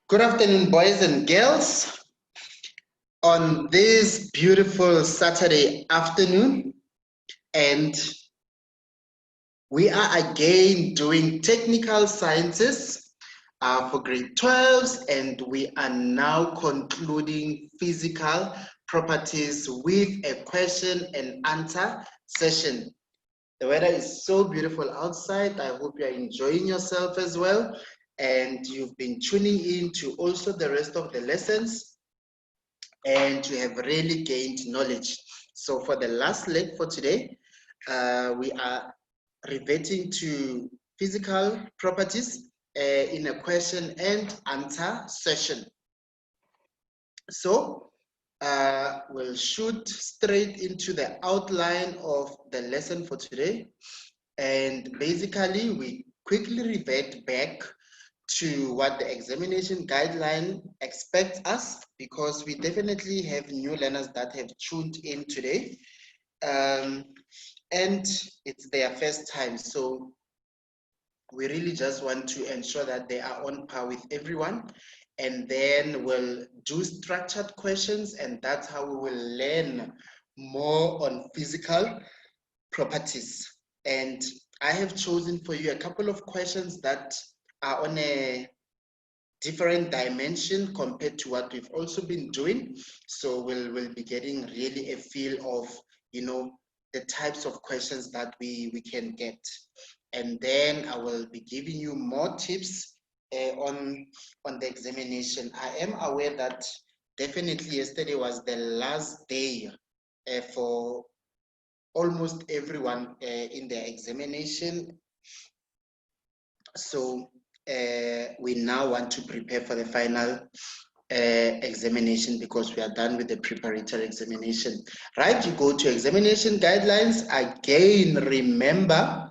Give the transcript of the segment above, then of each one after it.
Good afternoon, boys and girls. On this beautiful Saturday afternoon, and we are again doing technical sciences for grade 12s, and we are now concluding physical properties with a question and answer session. The weather is so beautiful outside. I hope you're enjoying yourself as well, and you've been tuning in to also the rest of the lessons, and you have really gained knowledge. So for the last leg for today, we are reverting to physical properties in a question and answer session. So we'll shoot straight into the outline of the lesson for today. And basically, we quickly revert back to what the examination guideline expects us, because we definitely have new learners that have tuned in today, and it's their first time. So we really just want to ensure that they are on par with everyone, and then we'll do structured questions, and that's how we will learn more on physical properties. And I have chosen for you a couple of questions that are on a different dimension compared to what we've also been doing. So we'll be getting really a feel of, the types of questions that we can get. And then I will be giving you more tips on the examination. I am aware that definitely yesterday was the last day for almost everyone in their examination. So we now want to prepare for the final examination, because we are done with the preparatory examination. Right, you go to examination guidelines. Again, remember,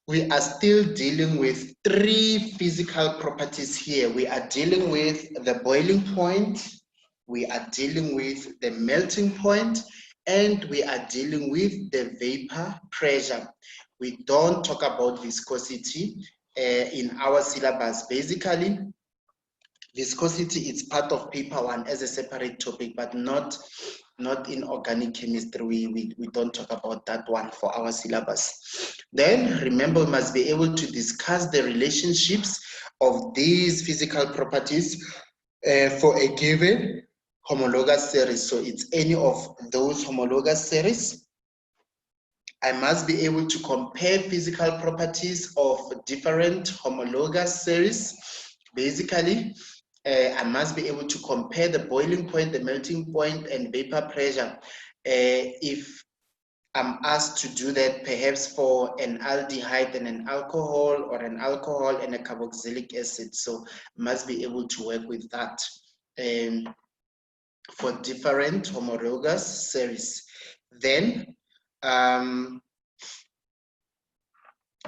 we are still dealing with 3 physical properties here. We are dealing with the boiling point, we are dealing with the melting point, and we are dealing with the vapor pressure. We don't talk about viscosity in our syllabus. Basically, viscosity is part of paper 1 as a separate topic, but not in organic chemistry. We don't talk about that one for our syllabus. Then remember, we must be able to discuss the relationships of these physical properties for a given homologous series. So it's any of those homologous series. I must be able to compare physical properties of different homologous series. Basically, I must be able to compare the boiling point, the melting point, and vapor pressure. If I'm asked to do that, perhaps for an aldehyde and an alcohol, or an alcohol and a carboxylic acid. So I must be able to work with that for different homologous series. Then,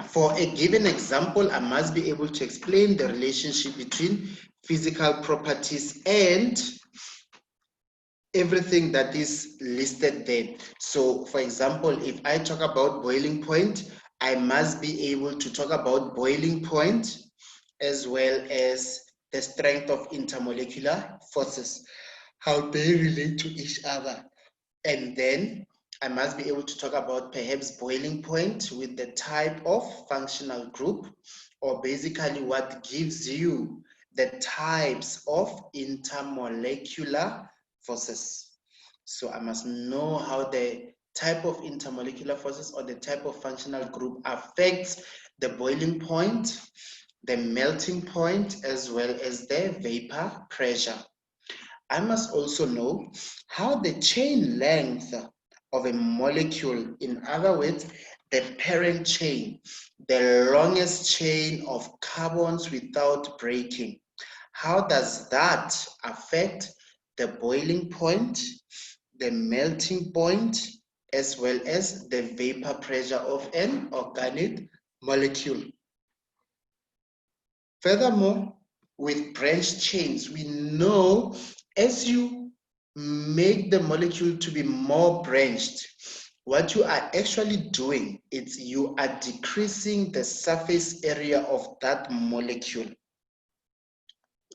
for a given example, I must be able to explain the relationship between physical properties and everything that is listed there. So, for example, if I talk about boiling point, I must be able to talk about boiling point as well as the strength of intermolecular forces, how they relate to each other. And then I must be able to talk about perhaps boiling point with the type of functional group, or basically what gives you the types of intermolecular forces. So I must know how the type of intermolecular forces or the type of functional group affects the boiling point, the melting point, as well as the vapor pressure. I must also know how the chain length of a molecule, in other words, the parent chain, the longest chain of carbons without breaking, how does that affect the boiling point, the melting point, as well as the vapor pressure of an organic molecule. Furthermore, with branched chains, we know as you make the molecule to be more branched, what you are actually doing is you are decreasing the surface area of that molecule.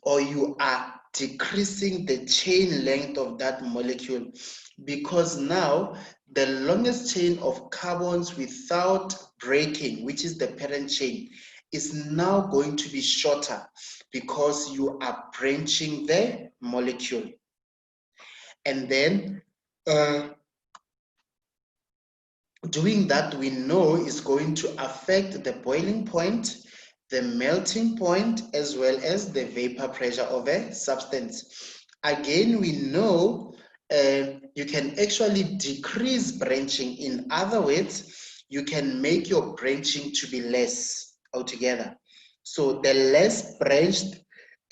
or you are decreasing the chain length of that molecule, because now the longest chain of carbons without breaking, which is the parent chain, is now going to be shorter because you are branching the molecule. And then doing that, we know is going to affect the boiling point, the melting point, as well as the vapor pressure of a substance. Again, we know you can actually decrease branching. In other words, you can make your branching to be less altogether. So the less branched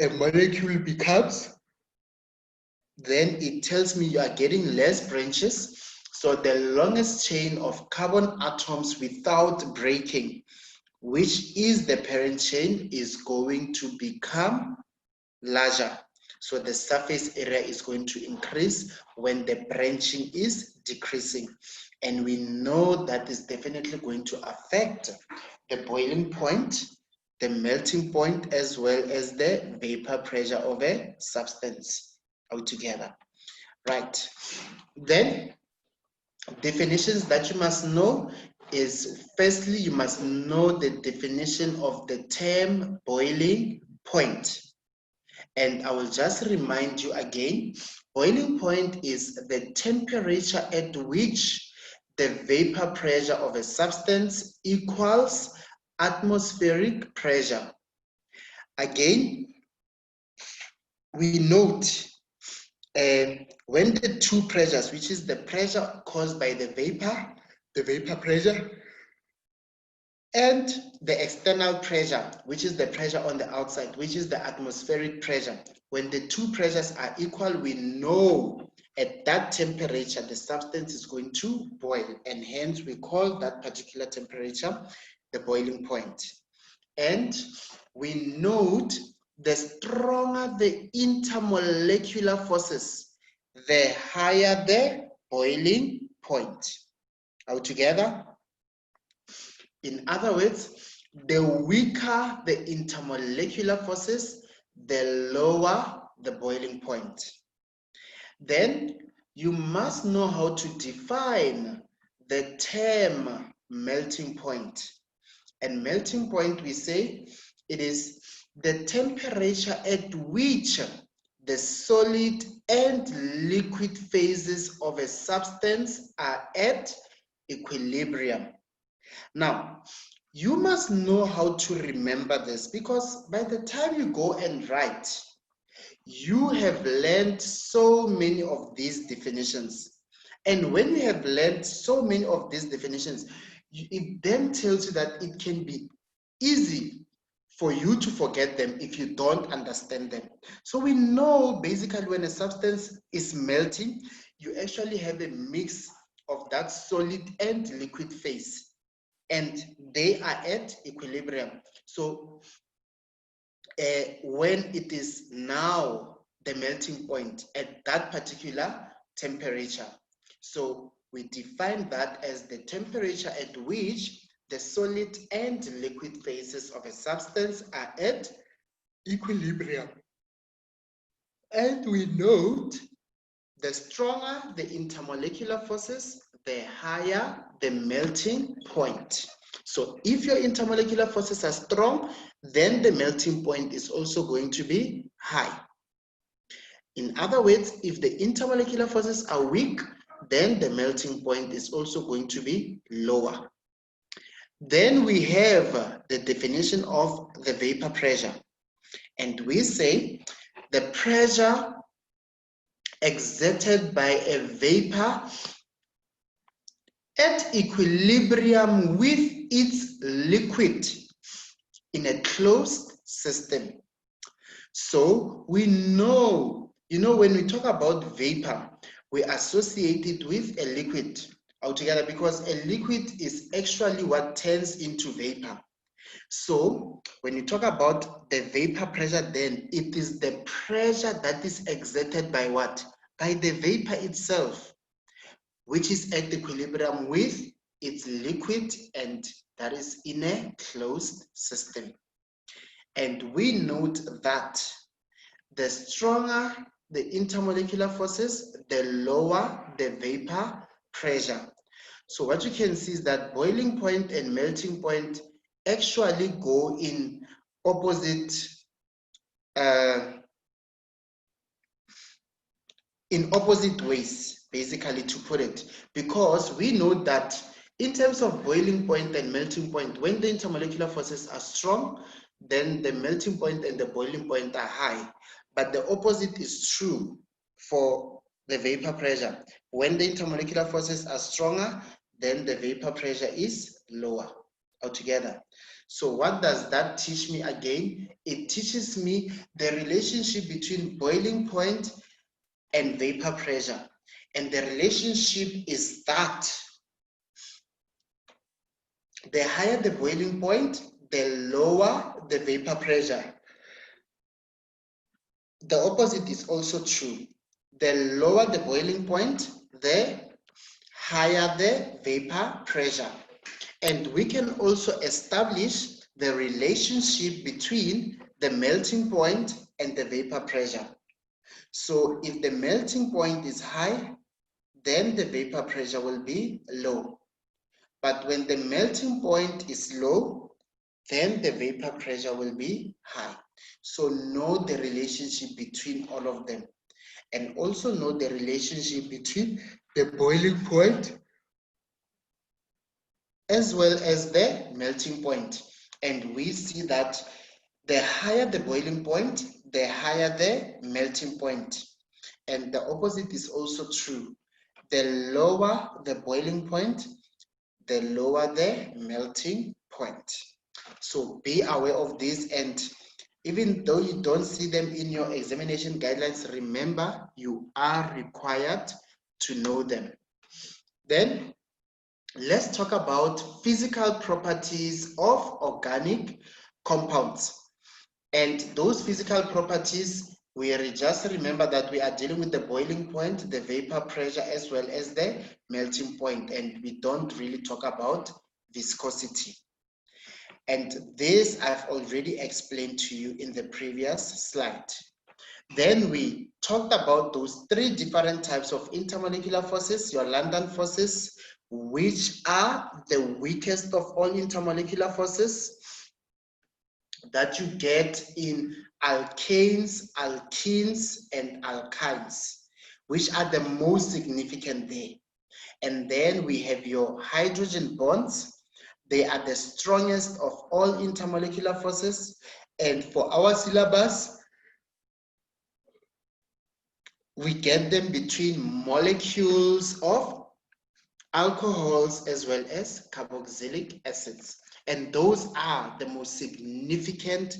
a molecule becomes, then it tells me you are getting less branches. So the longest chain of carbon atoms without breaking, which is the parent chain, is going to become larger. So the surface area is going to increase when the branching is decreasing. And we know that is definitely going to affect the boiling point, the melting point, as well as the vapor pressure of a substance altogether. Right. Then definitions that you must know is, firstly, you must know the definition of the term boiling point. And I will just remind you again, boiling point is the temperature at which the vapor pressure of a substance equals atmospheric pressure. Again, we note when the two pressures, which is the pressure caused by the vapor pressure, and the external pressure, which is the pressure on the outside, which is the atmospheric pressure, when the two pressures are equal, we know at that temperature the substance is going to boil, and hence we call that particular temperature the boiling point. And we note the stronger the intermolecular forces, the higher the boiling point. Altogether, in other words, the weaker the intermolecular forces, the lower the boiling point. Then you must know how to define the term melting point. And melting point, we say, it is the temperature at which the solid and liquid phases of a substance are at equilibrium. Now, you must know how to remember this, because by the time you go and write, you have learned so many of these definitions. And when you have learned so many of these definitions, it then tells you that it can be easy for you to forget them if you don't understand them. So we know basically when a substance is melting, you actually have a mix of that solid and liquid phase, and they are at equilibrium. So when it is now the melting point at that particular temperature. So we define that as the temperature at which the solid and liquid phases of a substance are at equilibrium. And we note the stronger the intermolecular forces, the higher the melting point. So if your intermolecular forces are strong, then the melting point is also going to be high. In other words, if the intermolecular forces are weak, then the melting point is also going to be lower. Then we have the definition of the vapor pressure. And we say the pressure exerted by a vapor at equilibrium with its liquid in a closed system. So we know, when we talk about vapor, we associate it with a liquid altogether, because a liquid is actually what turns into vapor. So when you talk about the vapor pressure, then it is the pressure that is exerted by what? By the vapor itself, which is at equilibrium with its liquid, and that is in a closed system. And we note that the stronger the intermolecular forces, the lower the vapor pressure. So what you can see is that boiling point and melting point actually go in opposite ways, basically, to put it, because we know that in terms of boiling point and melting point, when the intermolecular forces are strong, then the melting point and the boiling point are high. But the opposite is true for the vapor pressure. When the intermolecular forces are stronger, then the vapor pressure is lower altogether. So what does that teach me again? It teaches me the relationship between boiling point and vapor pressure. And the relationship is that the higher the boiling point, the lower the vapor pressure. The opposite is also true. The lower the boiling point, the higher the vapor pressure. And we can also establish the relationship between the melting point and the vapor pressure. So if the melting point is high, then the vapor pressure will be low. But when the melting point is low, then the vapor pressure will be high. So know the relationship between all of them. And also know the relationship between the boiling point as well as the melting point. And we see that the higher the boiling point, the higher the melting point. And the opposite is also true. The lower the boiling point, the lower the melting point. So be aware of this, and even though you don't see them in your examination guidelines, remember you are required to know them. Then let's talk about physical properties of organic compounds. And those physical properties, we just remember that we are dealing with the boiling point, the vapor pressure, as well as the melting point, and we don't really talk about viscosity. And this I've already explained to you in the previous slide. Then we talked about those three different types of intermolecular forces, your London forces, which are the weakest of all intermolecular forces that you get in alkanes, alkenes, and alkynes, which are the most significant there. And then we have your hydrogen bonds. They are the strongest of all intermolecular forces. And for our syllabus, we get them between molecules of alcohols as well as carboxylic acids. And those are the most significant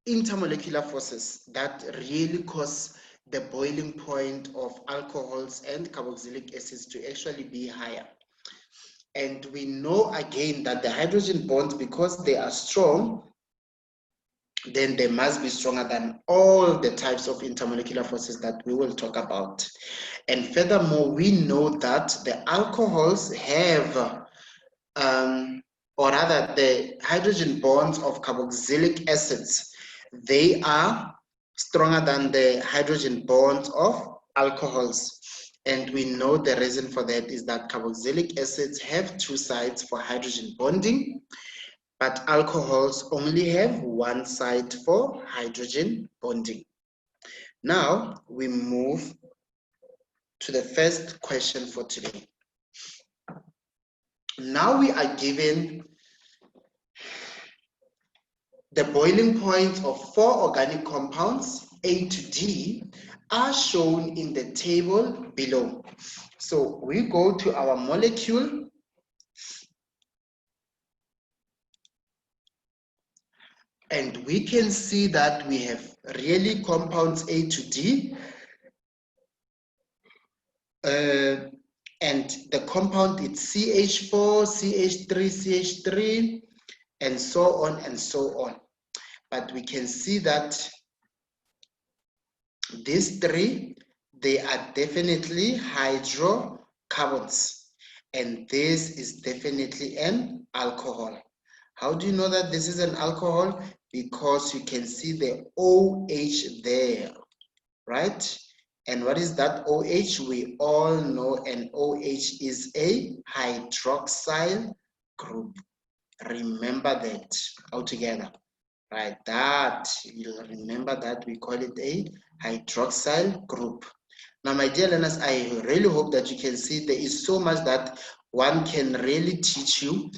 intermolecular forces that really cause the boiling point of alcohols and carboxylic acids to actually be higher. And we know again that the hydrogen bonds, because they are strong, then they must be stronger than all the types of intermolecular forces that we will talk about. And furthermore, we know that the alcohols have, or rather the hydrogen bonds of carboxylic acids, they are stronger than the hydrogen bonds of alcohols. And we know the reason for that is that carboxylic acids have two sides for hydrogen bonding, but alcohols only have one side for hydrogen bonding. Now we move to the first question for today. Now we are given the boiling point of 4 organic compounds, A to D, are shown in the table below. So we go to our molecule, and we can see that we have really compounds A to D, and the compound is CH4, CH3, CH3, and so on and so on. But we can see that these three, they are definitely hydrocarbons, and this is definitely an alcohol. How do you know that this is an alcohol? Because you can see the OH there, right? And what is that OH? We all know an OH is a hydroxyl group. Remember that altogether, right? That, you'll remember that we call it a hydroxyl group. Now, my dear learners, I really hope that you can see there is so much that one can really teach you.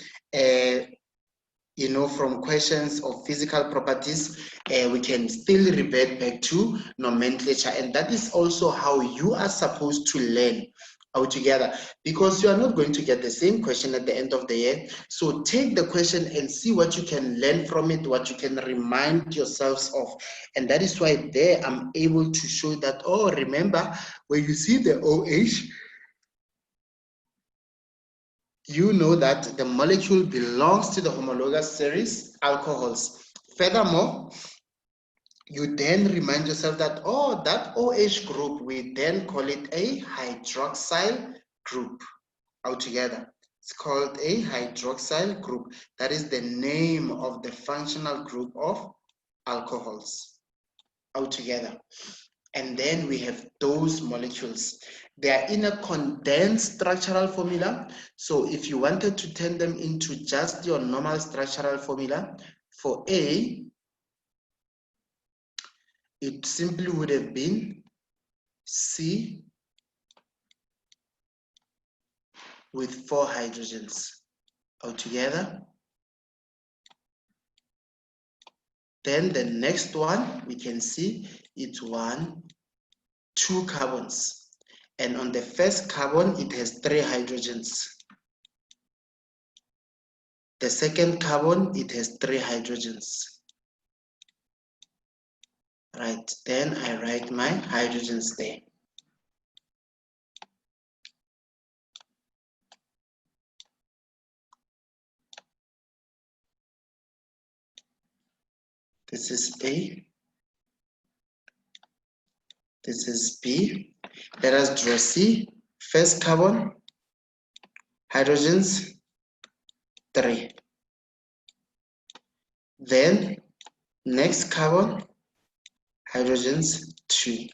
You know, from questions of physical properties, we can still revert back to nomenclature, and that is also how you are supposed to learn altogether, because you are not going to get the same question at the end of the year. So take the question and see what you can learn from it, what you can remind yourselves of. And that is why there I'm able to show that, oh, remember, when you see the OH, you know that the molecule belongs to the homologous series alcohols. Furthermore, you then remind yourself that, oh, that OH group, we then call it a hydroxyl group altogether. It's called a hydroxyl group. That is the name of the functional group of alcohols altogether. And then we have those molecules. They are in a condensed structural formula. So if you wanted to turn them into just your normal structural formula, for A, it simply would have been C with 4 hydrogens altogether. Then the next one, we can see it's 1, 2 carbons. And on the first carbon, it has 3 hydrogens. The second carbon, it has 3 hydrogens. Right, then I write my hydrogens there. This is A. This is B. Let us draw C. First carbon, hydrogens, 3. Then next carbon, hydrogens, 2.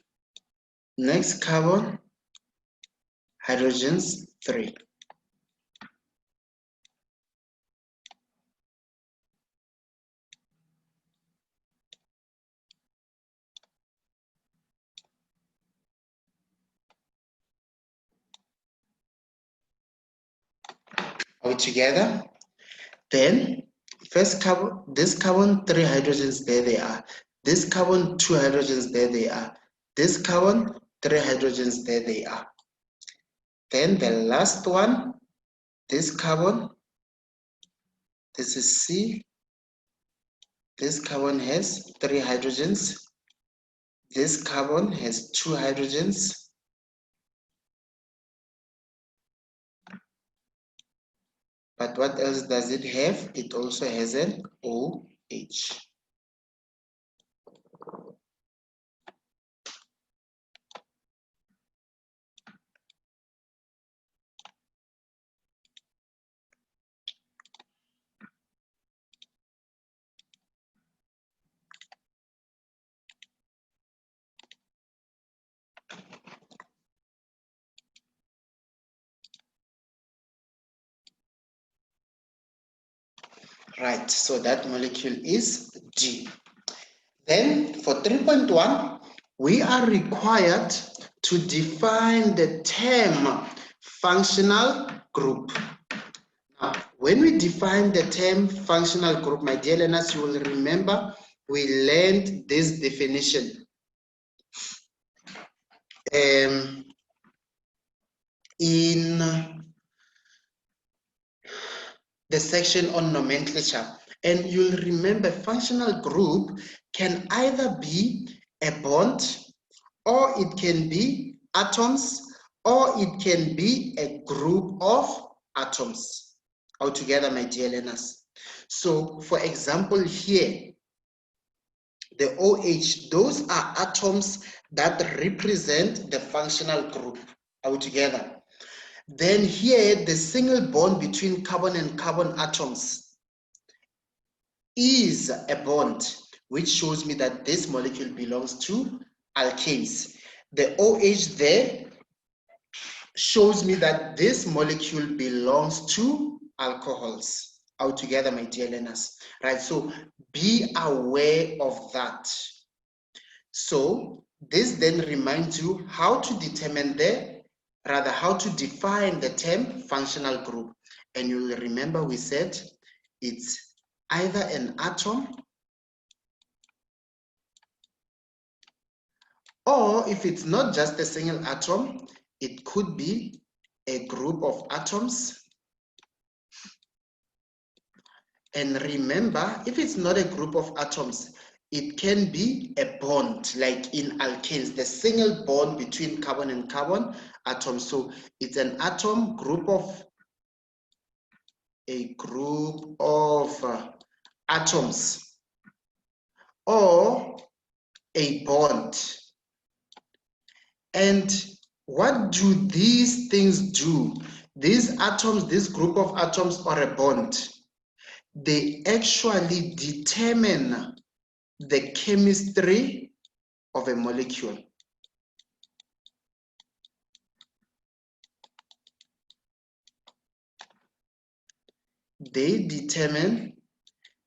Next carbon, hydrogens, 3. All together. Then first carbon, this carbon, 3 hydrogens, there they are. This carbon, 2 hydrogens, there they are. This carbon, 3 hydrogens, there they are. Then the last one, this carbon, this is C. This carbon has 3 hydrogens. This carbon has 2 hydrogens. But what else does it have? It also has an OH. Right, so that molecule is G. Then for 3.1, we are required to define the term functional group. Now, when we define the term functional group, my dear learners, you will remember we learned this definition in the section on nomenclature. And you'll remember functional group can either be a bond, or it can be atoms, or it can be a group of atoms altogether, my dear learners. So for example here, the OH, those are atoms that represent the functional group altogether. Then here, the single bond between carbon and carbon atoms, is a bond, which shows me that this molecule belongs to alkanes. The OH there shows me that this molecule belongs to alcohols. Altogether, my dear learners, right? So be aware of that. So this then reminds you how to determine how to define the term functional group. And you'll remember we said it's either an atom, or if it's not just a single atom, it could be a group of atoms. And remember, if it's not a group of atoms, it can be a bond, like in alkanes, the single bond between carbon and carbon atoms. So it's an atom group of atoms, or a bond. And what do these things do? These atoms, this group of atoms or a bond, they actually determine the chemistry of a molecule. They determine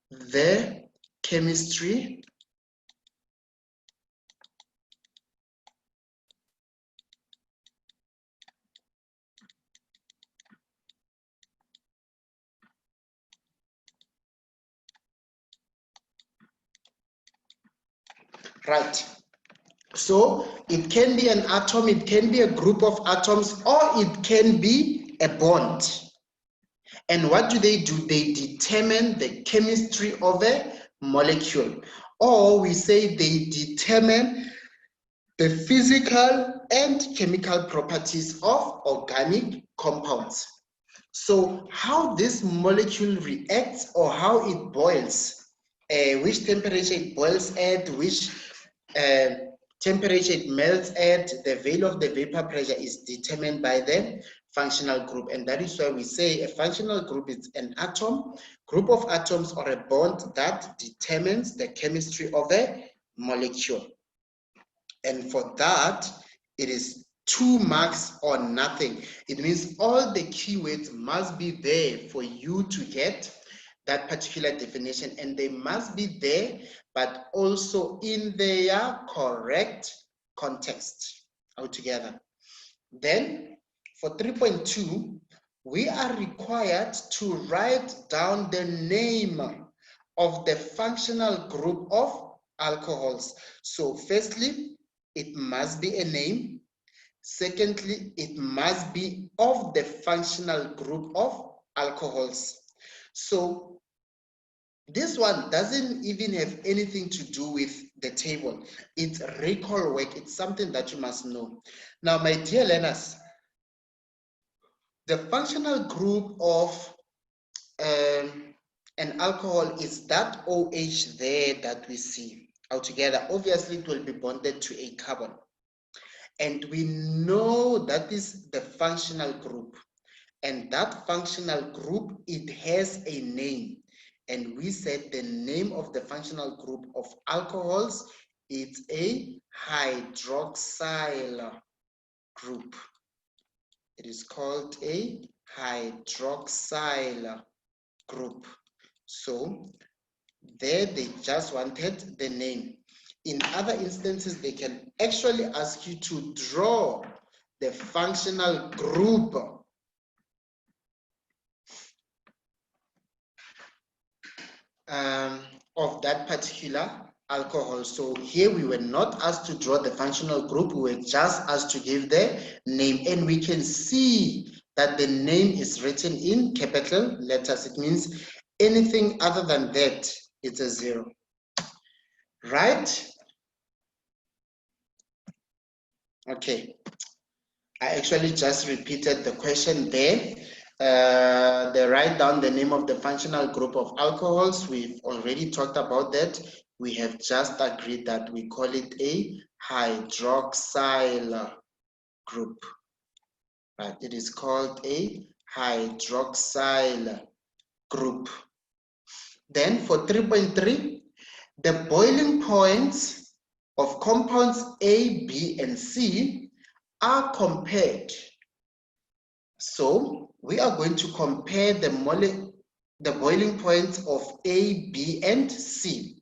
the chemistry right. So it can be an atom, it can be a group of atoms, or it can be a bond. And what do? They determine the chemistry of a molecule. Or we say they determine the physical and chemical properties of organic compounds. So how this molecule reacts or how it boils, which temperature it boils at, which temperature it melts at, the value of the vapor pressure is determined by the functional group. And that is why we say a functional group is an atom, group of atoms, or a bond that determines the chemistry of a molecule. And for that, it is 2 marks or nothing. It means all the keywords must be there for you to get that particular definition, and they must be there, but also in their correct context altogether. Then for 3.2, we are required to write down the name of the functional group of alcohols. So firstly, it must be a name. Secondly, it must be of the functional group of alcohols. So this one doesn't even have anything to do with the table. It's recall work. It's something that you must know. Now, my dear learners, the functional group of an alcohol is that OH there that we see. Altogether, obviously, it will be bonded to a carbon. And we know that is the functional group. And that functional group, it has a name. And we said the name of the functional group of alcohols is a hydroxyl group. It is called a hydroxyl group. So there they just wanted the name. In other instances, they can actually ask you to draw the functional group of that particular alcohol. So here we were not asked to draw the functional group, we were just asked to give the name, and we can see that the name is written in capital letters. It means anything other than that, it's a 0. Right? Okay. I actually just repeated the question there. They write down the name of the functional group of alcohols. We've already talked about that. We have just agreed that we call it a hydroxyl group. Right? It is called a hydroxyl group. Then for 3.3, the boiling points of compounds A, B, and C are compared. So we are going to compare the boiling points of A, B, and C.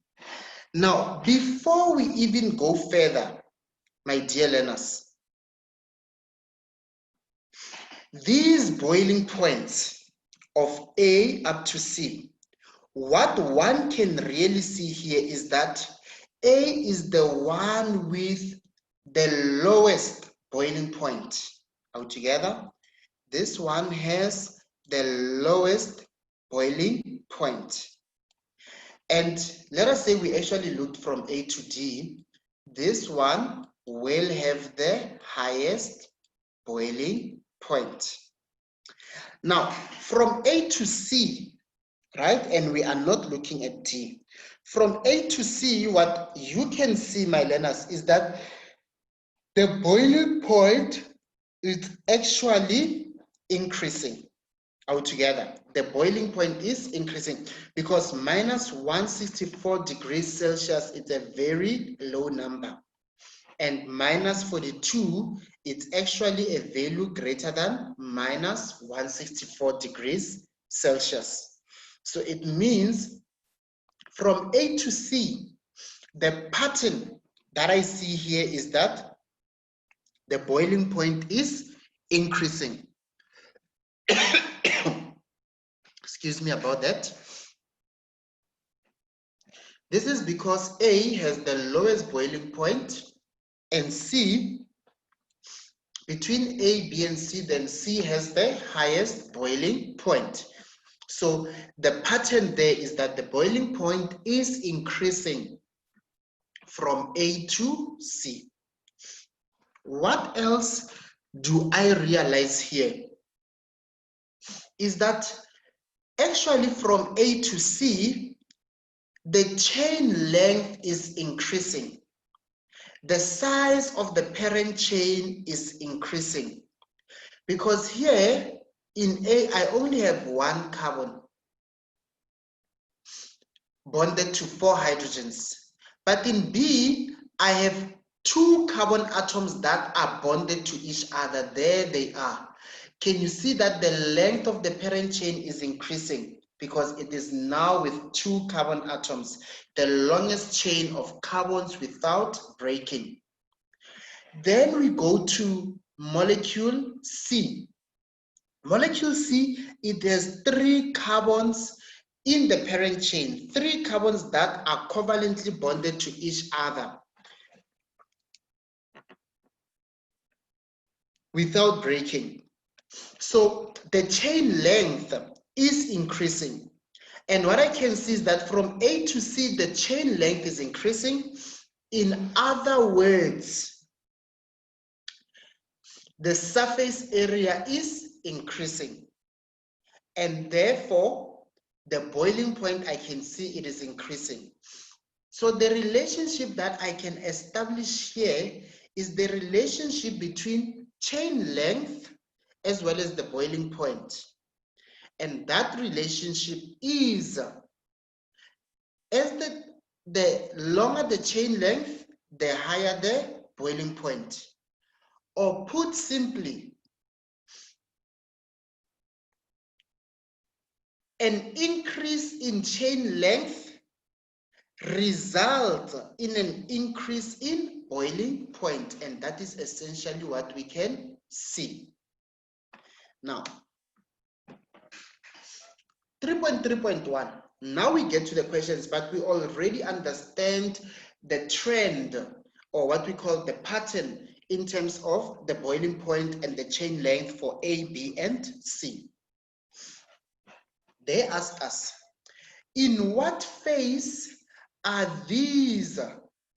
Now, before we even go further, my dear learners, these boiling points of A up to C, what one can really see here is that A is the one with the lowest boiling point. Altogether, this one has the lowest boiling point. And let us say we actually looked from A to D. This one will have the highest boiling point. Now, from A to C, right? And we are not looking at D. From A to C, what you can see, my learners, is that the boiling point is actually increasing altogether. The boiling point is increasing because minus 164 degrees Celsius is a very low number. And minus 42, it's actually a value greater than minus 164 degrees Celsius. So it means from A to C, the pattern that I see here is that the boiling point is increasing. Excuse me about that. This is because A has the lowest boiling point and C, between A, B, and C, then C has the highest boiling point. So the pattern there is that the boiling point is increasing from A to C. What else do I realize here is that actually from A to C, the chain length is increasing. The size of the parent chain is increasing because here in A, I only have one carbon bonded to 4 hydrogens. But in B, I have 2 carbon atoms that are bonded to each other. There they are. Can you see that the length of the parent chain is increasing because it is now with 2 carbon atoms, the longest chain of carbons without breaking. Then we go to molecule C. Molecule C, it has 3 carbons in the parent chain, 3 carbons that are covalently bonded to each other without breaking. So the chain length is increasing. And what I can see is that from A to C, the chain length is increasing. In other words, the surface area is increasing. And therefore, the boiling point, I can see it is increasing. So the relationship that I can establish here is the relationship between chain length as well as the boiling point. And that relationship is, as the longer the chain length, the higher the boiling point. Or put simply, an increase in chain length results in an increase in boiling point, and that is essentially what we can see. Now, 3.3.1, now we get to the questions, but we already understand the trend, or what we call the pattern, in terms of the boiling point and the chain length for A, B, and C. They ask us, in what phase are these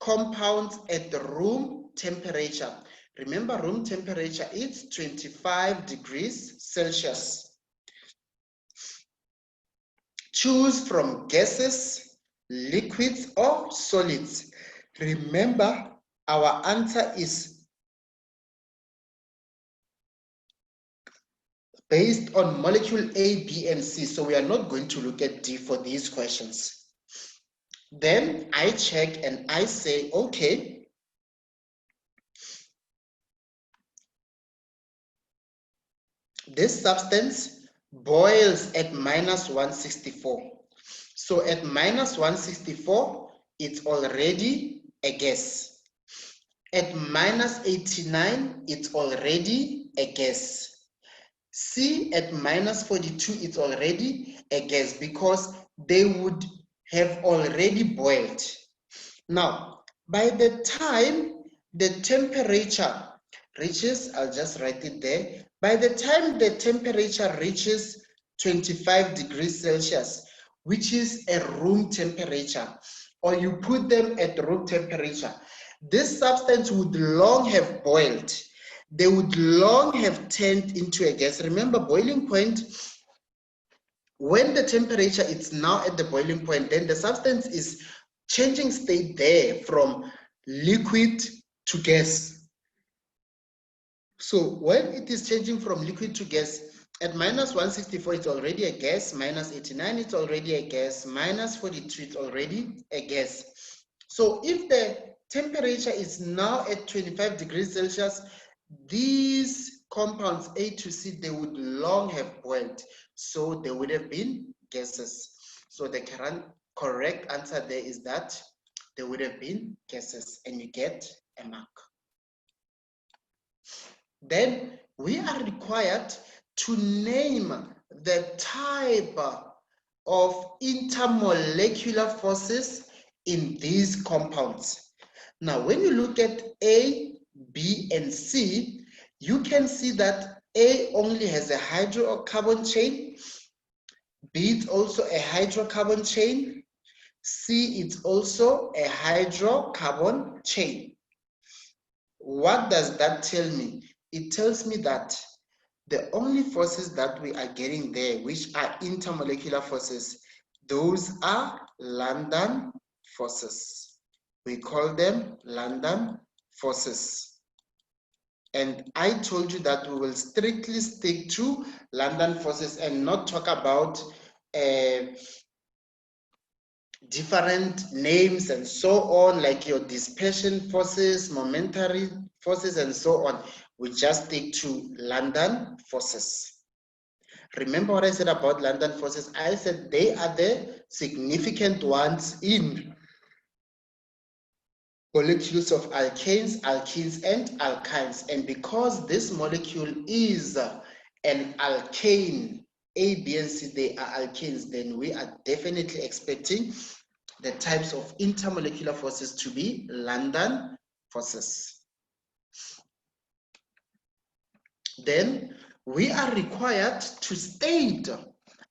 compounds at the room temperature? Remember, room temperature is 25 degrees Celsius. Choose from gases, liquids, or solids. Remember, our answer is based on molecule A, B, and C. So we are not going to look at D for these questions. Then I check and I say, okay, this substance boils at minus 164. So at minus 164, it's already a gas. At minus 89, it's already a gas. C at minus 42, it's already a gas because they would have already boiled. Now, by the time the temperature reaches, I'll just write it there, by the time the temperature reaches 25 degrees Celsius, which is a room temperature, or you put them at room temperature, this substance would long have boiled. They would long have turned into a gas. Remember, boiling point, when the temperature is now at the boiling point, then the substance is changing state there from liquid to gas. So when it is changing from liquid to gas, at minus 164, it's already a gas, minus 89, it's already a gas, minus 42, it's already a gas. So if the temperature is now at 25 degrees Celsius, these compounds A to C, they would long have boiled. So they would have been gases. So the correct answer there is that they would have been gases, and you get a mark. Then we are required to name the type of intermolecular forces in these compounds. Now, when you look at A, B, and C, you can see that A only has a hydrocarbon chain, B is also a hydrocarbon chain, C is also a hydrocarbon chain. What does that tell me? It tells me that the only forces that we are getting there, which are intermolecular forces, those are London forces. We call them London forces. And I told you that we will strictly stick to London forces and not talk about different names and so on, like your dispersion forces, momentary forces, and so on. We just stick to London forces. Remember what I said about London forces? I said they are the significant ones in molecules of alkanes, alkenes, and alkynes. And because this molecule is an alkane, A, B, and C, they are alkanes, then we are definitely expecting the types of intermolecular forces to be London forces. Then we are required to state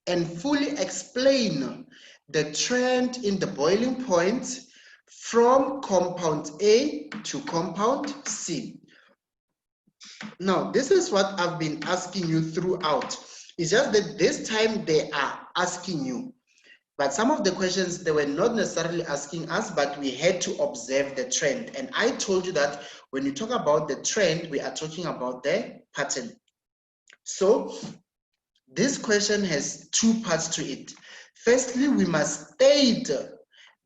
and fully explain the trend in the boiling point from compound A to compound C. Now, this is what I've been asking you throughout. It's just that this time they are asking you. But some of the questions, they were not necessarily asking us, but we had to observe the trend. And I told you that when you talk about the trend, we are talking about the pattern. So this question has two parts to it. Firstly, we must state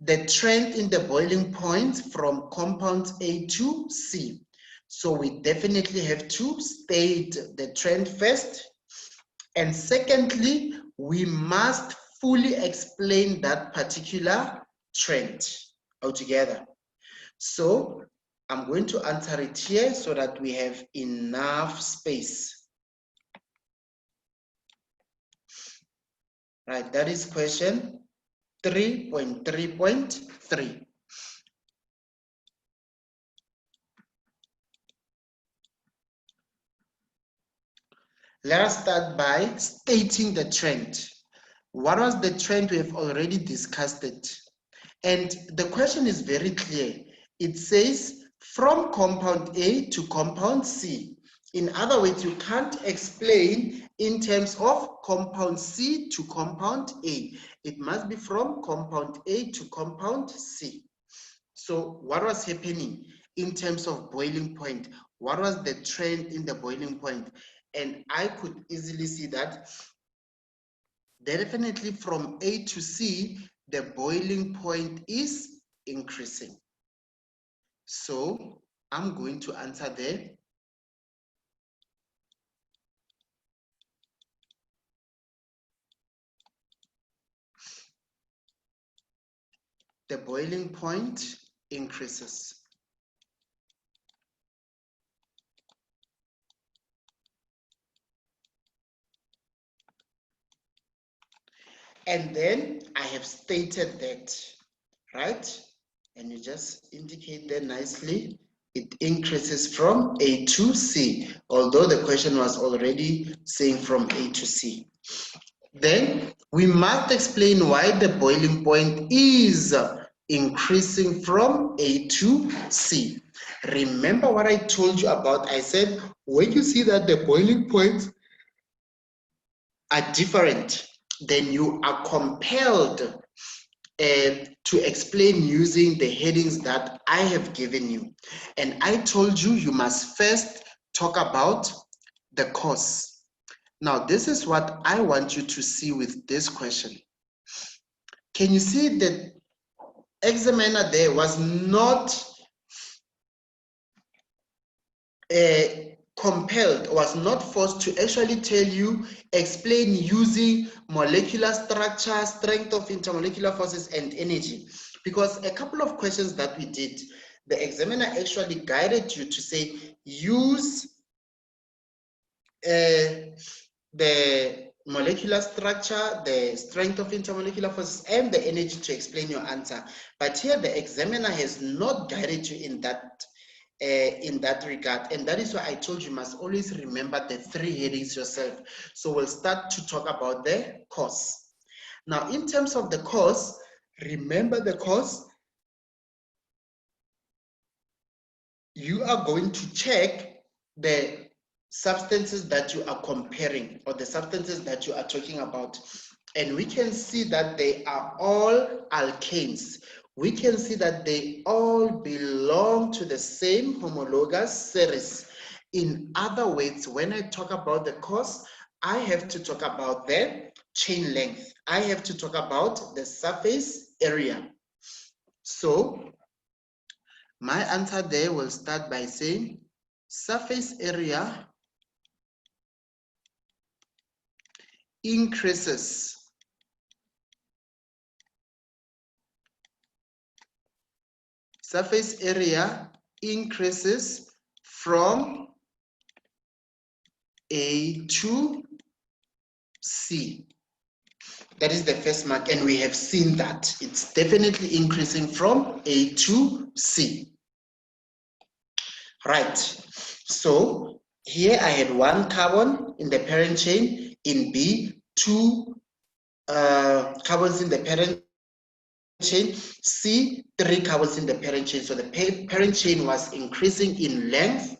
the trend in the boiling point from compound A to C. So we definitely have to state the trend first. And secondly, we must fully explain that particular trend altogether. So I'm going to answer it here so that we have enough space. Right, that is question 3.3.3. Let us start by stating the trend. What was the trend? We have already discussed it. And the question is very clear. It says from compound A to compound C. In other words, you can't explain in terms of compound C to compound A. It must be from compound A to compound C. So what was happening in terms of boiling point? What was the trend in the boiling point? and I could easily see that definitely from A to C, the boiling point is increasing. So I'm going to answer there. The boiling point increases. And then I have stated that, right? And you just indicate there nicely. It increases from A to C, although the question was already saying from A to C. Then we must explain why the boiling point is increasing from A to C. Remember what I told you about? I said, when you see that the boiling points are different, then you are compelled to explain using the headings that I have given you. And I told you, you must first talk about the cause. Now, this is what I want you to see with this question. Can you see the examiner there was not compelled, was not forced to actually tell you, explain using molecular structure, strength of intermolecular forces, and energy? Because a couple of questions that we did, the examiner actually guided you to say, use the molecular structure, the strength of intermolecular forces, and the energy to explain your answer. But here the examiner has not guided you in that regard, and that is why I told you must always remember the three headings yourself. So we'll start to talk about the cause. Now, in terms of the cause, remember the cause. You are going to check the substances that you are comparing, or the substances that you are talking about, and we can see that they are all alkanes. We can see that they all belong to the same homologous series. In other words, when I talk about the cause, I have to talk about the chain length. I have to talk about the surface area. So my answer there will start by saying surface area increases. Surface area increases from A to C. That is the first mark, and we have seen that. It's definitely increasing from A to C. Right. So here I had one carbon in the parent chain. In B, two carbons in the parent chain. C, three carbons in the parent chain. So the parent chain was increasing in length,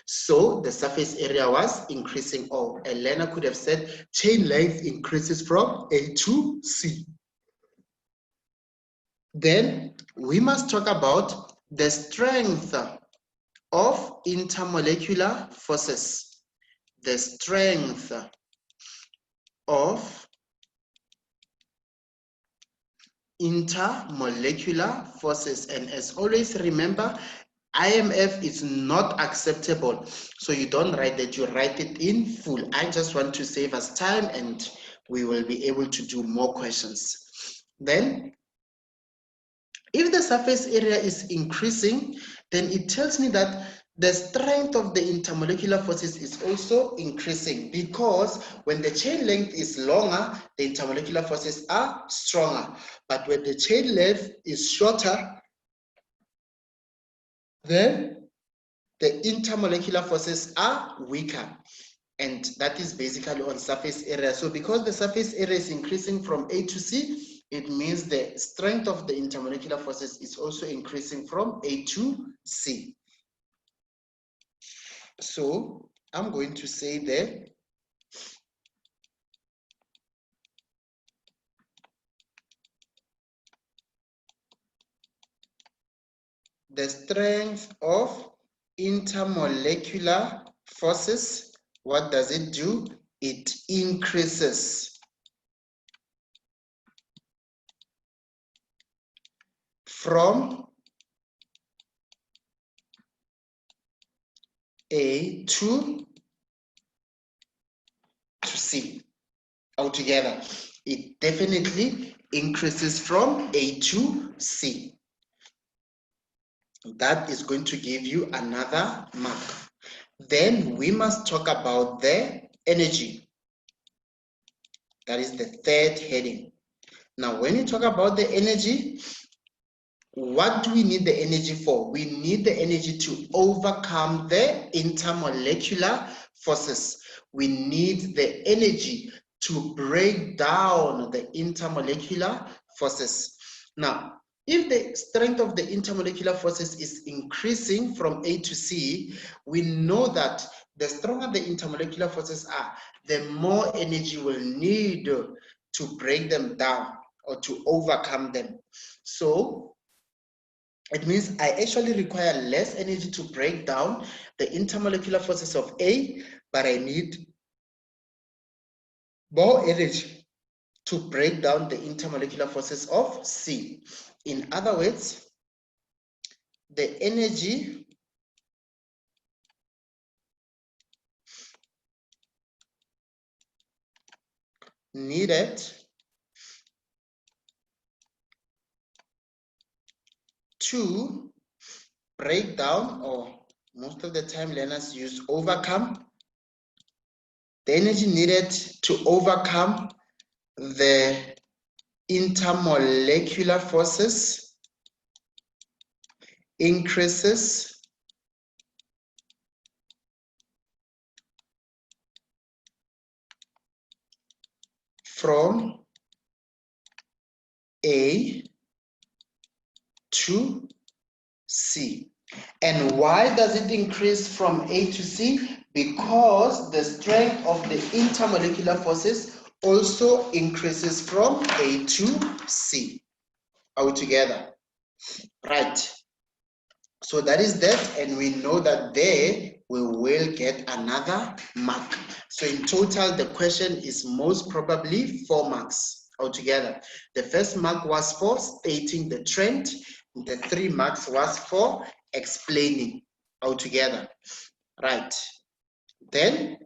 so the surface area was increasing. Or a learner could have said chain length increases from A to C. Then we must talk about the strength of intermolecular forces. The strength of intermolecular forces. And as always, remember, IMF is not acceptable. So you don't write that, you write it in full. I just want to save us time and we will be able to do more questions. Then, if the surface area is increasing, then it tells me that the strength of the intermolecular forces is also increasing, because when the chain length is longer, the intermolecular forces are stronger. But when the chain length is shorter, then the intermolecular forces are weaker. And that is basically on surface area. So because the surface area is increasing from A to C, it means the strength of the intermolecular forces is also increasing from A to C. So I'm going to say there, the strength of intermolecular forces What does it do? It increases from A to C. Altogether, it definitely increases from A to C. That is going to give you another mark. Then we must talk about the energy. That is the third heading. Now, when you talk about the energy, what do we need the energy for? We need the energy to overcome the intermolecular forces. We need the energy to break down the intermolecular forces. Now, if the strength of the intermolecular forces is increasing from A to C, we know that the stronger the intermolecular forces are, the more energy we'll need to break them down or to overcome them. So it means I actually require less energy to break down the intermolecular forces of A, but I need more energy to break down the intermolecular forces of C. In other words, the energy needed to break down, or most of the time learners use overcome, the energy needed to overcome the intermolecular forces increases from A to C. And why does it increase from A to C? Because the strength of the intermolecular forces also increases from A to C altogether. Right. So that is that, and we know that there we will get another mark. So in total, the question is most probably 4 marks altogether. The first mark was for stating the trend. The 3 marks was for explaining altogether. Right. Then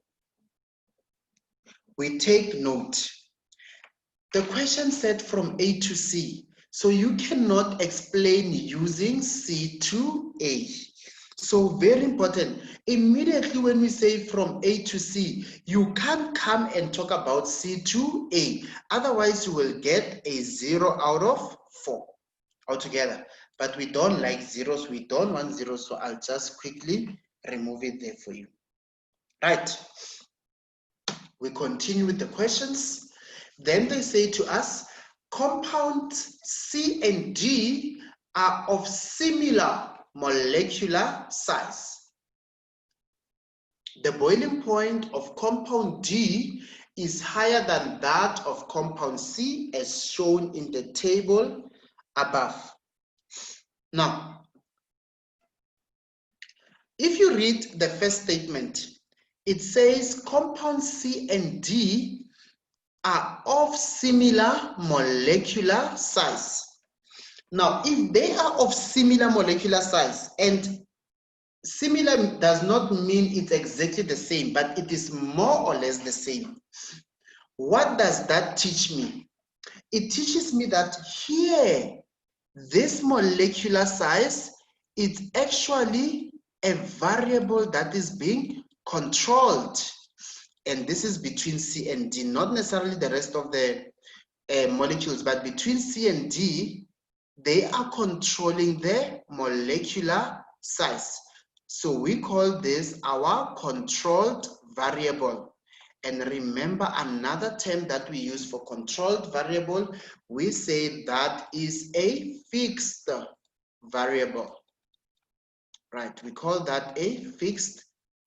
we take note. The question said from A to C. So you cannot explain using C to A. So very important. Immediately when we say from A to C, you can't come and talk about C to A. Otherwise, you will get a 0 out of 4 altogether. But we don't like zeros. We don't want zeros. So I'll just quickly remove it there for you. Right. We continue with the questions. Then they say to us, compounds C and D are of similar molecular size. The boiling point of compound D is higher than that of compound C as shown in the table above. Now, if you read the first statement, it says compound C and D are of similar molecular size. Now, if they are of similar molecular size, and similar does not mean it's exactly the same, but it is more or less the same. What does that teach me? It teaches me that here, this molecular size is actually a variable that is being controlled. And this is between C and D, not necessarily the rest of the molecules, but between C and D, they are controlling the molecular size. So we call this our controlled variable. And remember another term that we use for controlled variable, we say that is a fixed variable. Right, we call that a fixed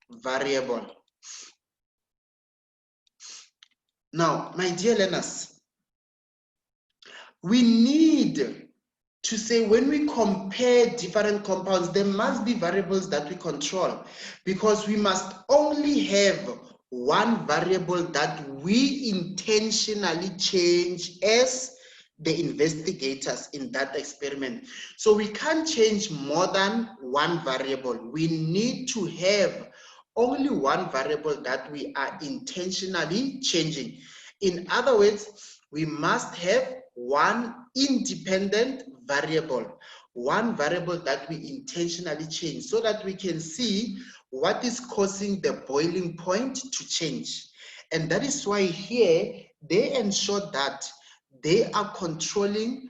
variable. Now, my dear learners, we need to say when we compare different compounds, there must be variables that we control, because we must only have one variable that we intentionally change as the investigators in that experiment. So we can't change more than one variable. We need to have only one variable that we are intentionally changing. In other words, we must have one independent variable, one variable that we intentionally change so that we can see what is causing the boiling point to change. And that is why here they ensure that they are controlling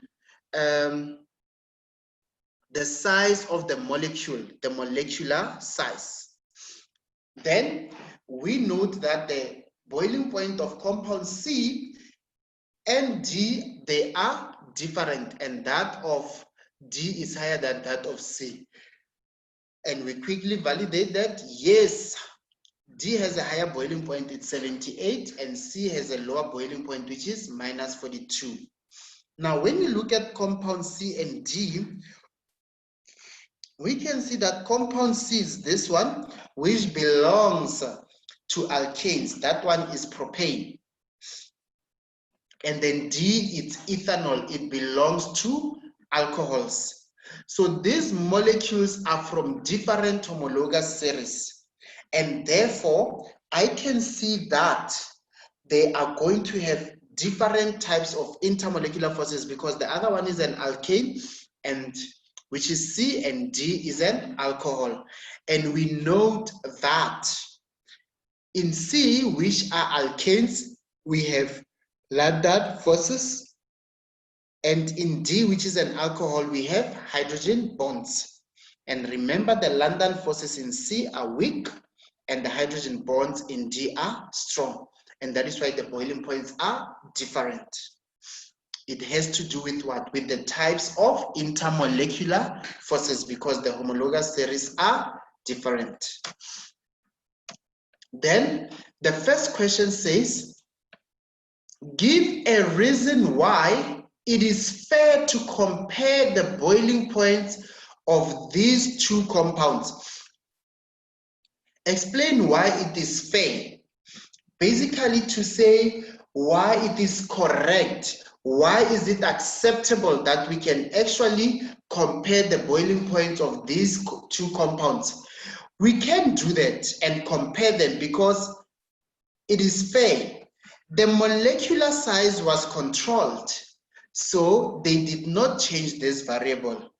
the size of the molecule, the molecular size. Then we note that the boiling point of compound C and D, they are different, and that of D is higher than that of C. And we quickly validate that, yes, D has a higher boiling point, it's 78, and C has a lower boiling point, which is minus 42. Now, when we look at compound C and D, we can see that compound C is this one, which belongs to alkanes. That one is propane. And then D, it's ethanol. It belongs to alcohols. So these molecules are from different homologous series. And therefore, I can see that they are going to have different types of intermolecular forces because the other one is an alkane, and which is C, and D is an alcohol. And we note that in C, which are alkanes, we have Lambda forces, and in D, which is an alcohol, we have hydrogen bonds. And remember, the Lambda forces in C are weak, and the hydrogen bonds in D are strong. And that is why the boiling points are different. It has to do with what? With the types of intermolecular forces, because the homologous series are different. Then the first question says, give a reason why it is fair to compare the boiling points of these two compounds. Explain why it is fair. Basically to say why it is correct, why is it acceptable that we can actually compare the boiling points of these two compounds. We can do that and compare them because it is fair. The molecular size was controlled, so they did not change this variable.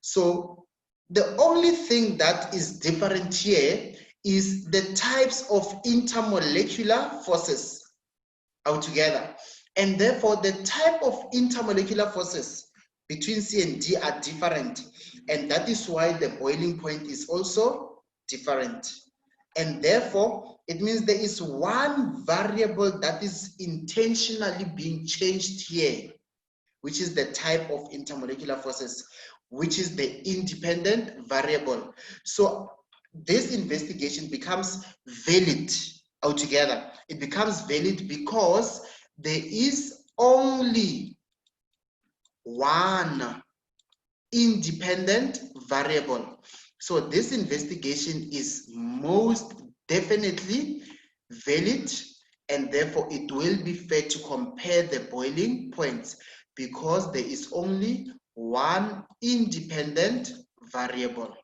So the only thing that is different here is the types of intermolecular forces altogether. And therefore, the type of intermolecular forces between C and D are different. And that is why the boiling point is also different. And therefore, it means there is one variable that is intentionally being changed here, which is the type of intermolecular forces, which is the independent variable. So this investigation becomes valid altogether. It becomes valid because there is only one independent variable. So this investigation is most definitely valid, and therefore it will be fair to compare the boiling points because there is only one independent variable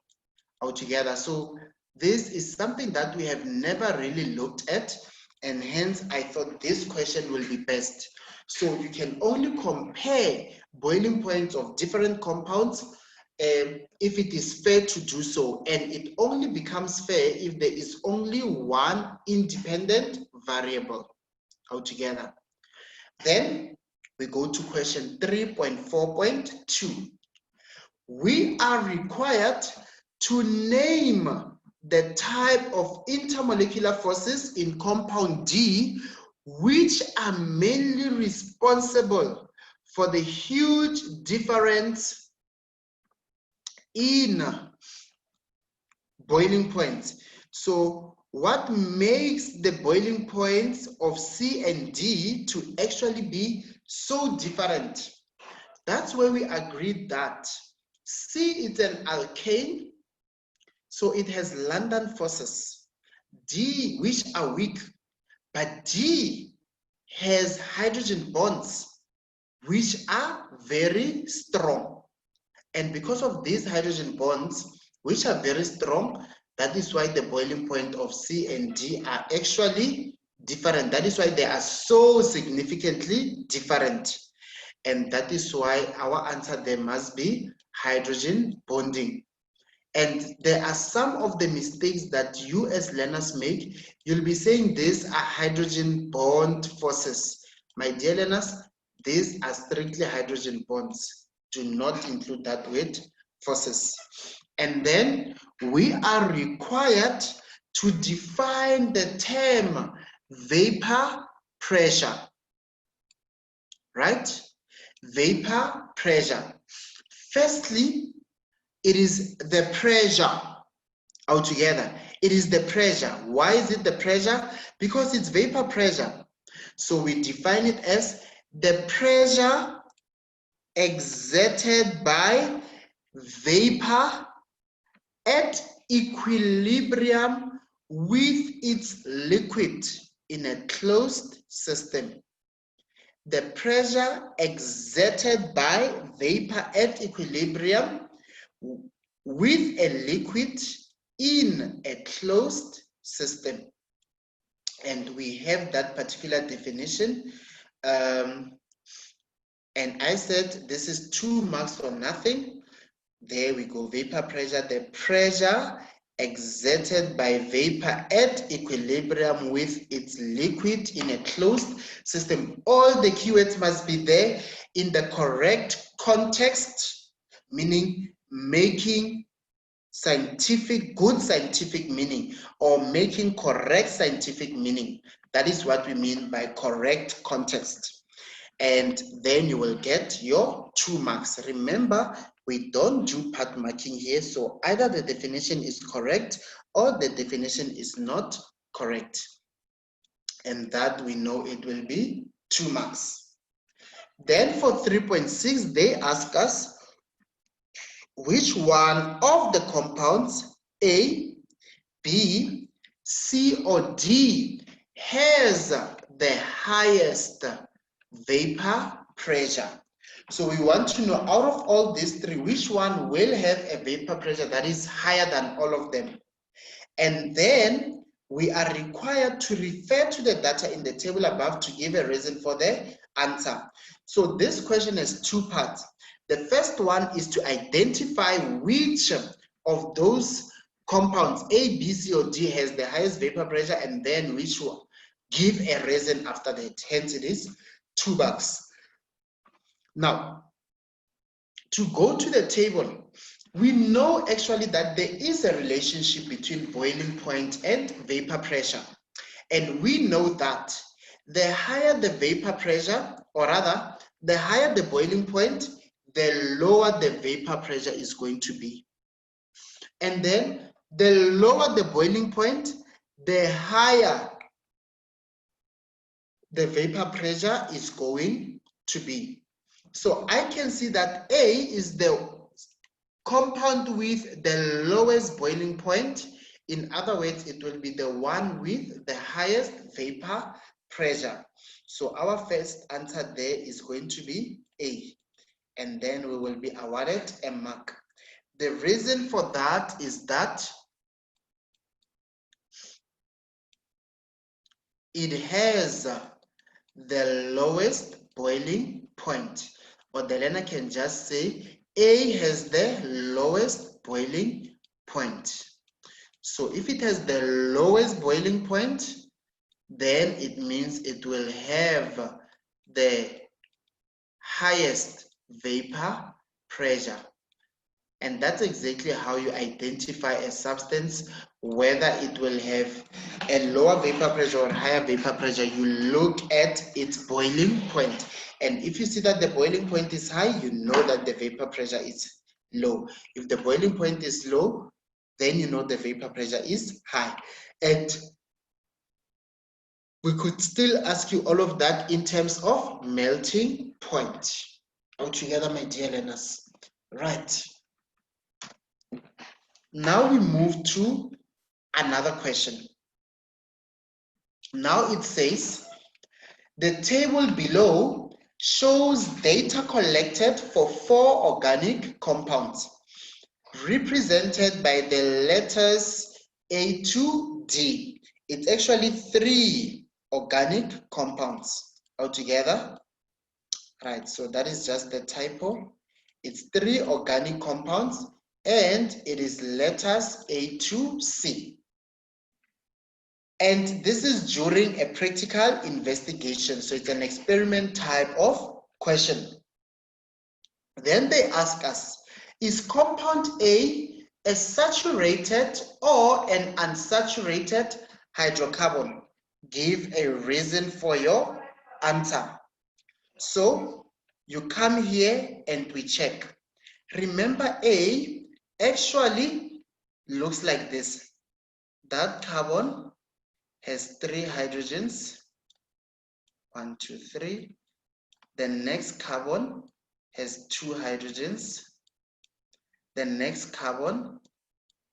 altogether. So this is something that we have never really looked at, and hence I thought this question will be best. So you can only compare boiling points of different compounds if it is fair to do so, and it only becomes fair if there is only one independent variable altogether. Then we go to question 3.4.2. We are required to name the type of intermolecular forces in compound D which are mainly responsible for the huge difference in boiling points. So what makes the boiling points of C and D to actually be so different? That's where we agreed that C is an alkane, so it has Lambda forces. D, which are weak, but D has hydrogen bonds which are very strong. And because of these hydrogen bonds, which are very strong, that is why the boiling point of C and D are actually different. That is why they are so significantly different. And that is why our answer there must be hydrogen bonding. And there are some of the mistakes that you as learners make. You'll be saying these are hydrogen bond forces. My dear learners, these are strictly hydrogen bonds. Do not include that word forces. And then we are required to define the term vapor pressure, right? Vapor pressure. Firstly, it is the pressure altogether. It is the pressure. Why is it the pressure? Because it's vapor pressure. So we define it as the pressure exerted by vapor at equilibrium with its liquid in a closed system. The pressure exerted by vapor at equilibrium with a liquid in a closed system. And we have that particular definition. And I said this is 2 marks for nothing. There we go, vapor pressure, the pressure exerted by vapor at equilibrium with its liquid in a closed system. All the keywords must be there in the correct context, meaning making good scientific meaning or making correct scientific meaning. That is what we mean by correct context. And then you will get your 2 marks. Remember, we don't do part marking here, so either the definition is correct or the definition is not correct. And that we know it will be 2 marks. Then for 3.6, they ask us which one of the compounds A, B, C, or D has the highest vapor pressure. So we want to know out of all these 3, which one will have a vapor pressure that is higher than all of them. And then we are required to refer to the data in the table above to give a reason for the answer. So this question has 2 parts. The first one is to identify which of those compounds A, B, C, or D has the highest vapor pressure, and then which one. Give a reason after that. Hence it is 2 bucks. Now, to go to the table, we know actually that there is a relationship between boiling point and vapor pressure. And we know that the higher the vapor pressure, or rather, the higher the boiling point, the lower the vapor pressure is going to be. And then the lower the boiling point, the higher the vapor pressure is going to be. So I can see that A is the compound with the lowest boiling point. In other words, it will be the one with the highest vapor pressure. So our first answer there is going to be A. And then we will be awarded a mark. The reason for that is that it has the lowest boiling point. Or the learner can just say A has the lowest boiling point. So if it has the lowest boiling point, then it means it will have the highest vapor pressure. And that's exactly how you identify a substance, whether it will have a lower vapor pressure or higher vapor pressure. You look at its boiling point. And if you see that the boiling point is high, you know that the vapor pressure is low. If the boiling point is low, then you know the vapor pressure is high. And we could still ask you all of that in terms of melting point. All together, my dear learners. Right. Now we move to another question. Now it says, the table below shows data collected for 4 organic compounds, represented by the letters A to D. It's actually 3 organic compounds altogether. Right, so that is just the typo. It's 3 organic compounds and it is letters A to C. And this is during a practical investigation. So it's an experiment type of question. Then they ask us, is compound a saturated or an unsaturated hydrocarbon? Give a reason for your answer. So you come here and we check. Remember, A actually looks like this. That carbon has 3 hydrogens. 1, 2, 3. The next carbon has 2 hydrogens. The next carbon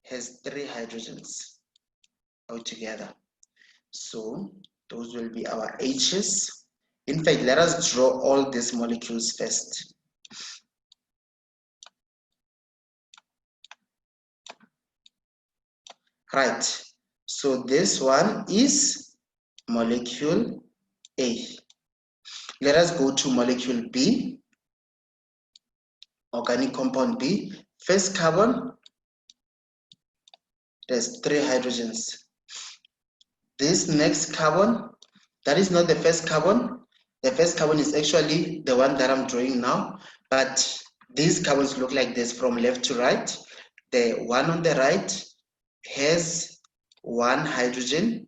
has 3 hydrogens altogether. So those will be our H's. In fact, let us draw all these molecules first. Right. So this one is molecule A. Let us go to molecule B. Organic compound B. First carbon, there's 3 hydrogens. This next carbon, that is not the first carbon. The first carbon is actually the one that I'm drawing now, but these carbons look like this from left to right. The one on the right has 1 hydrogen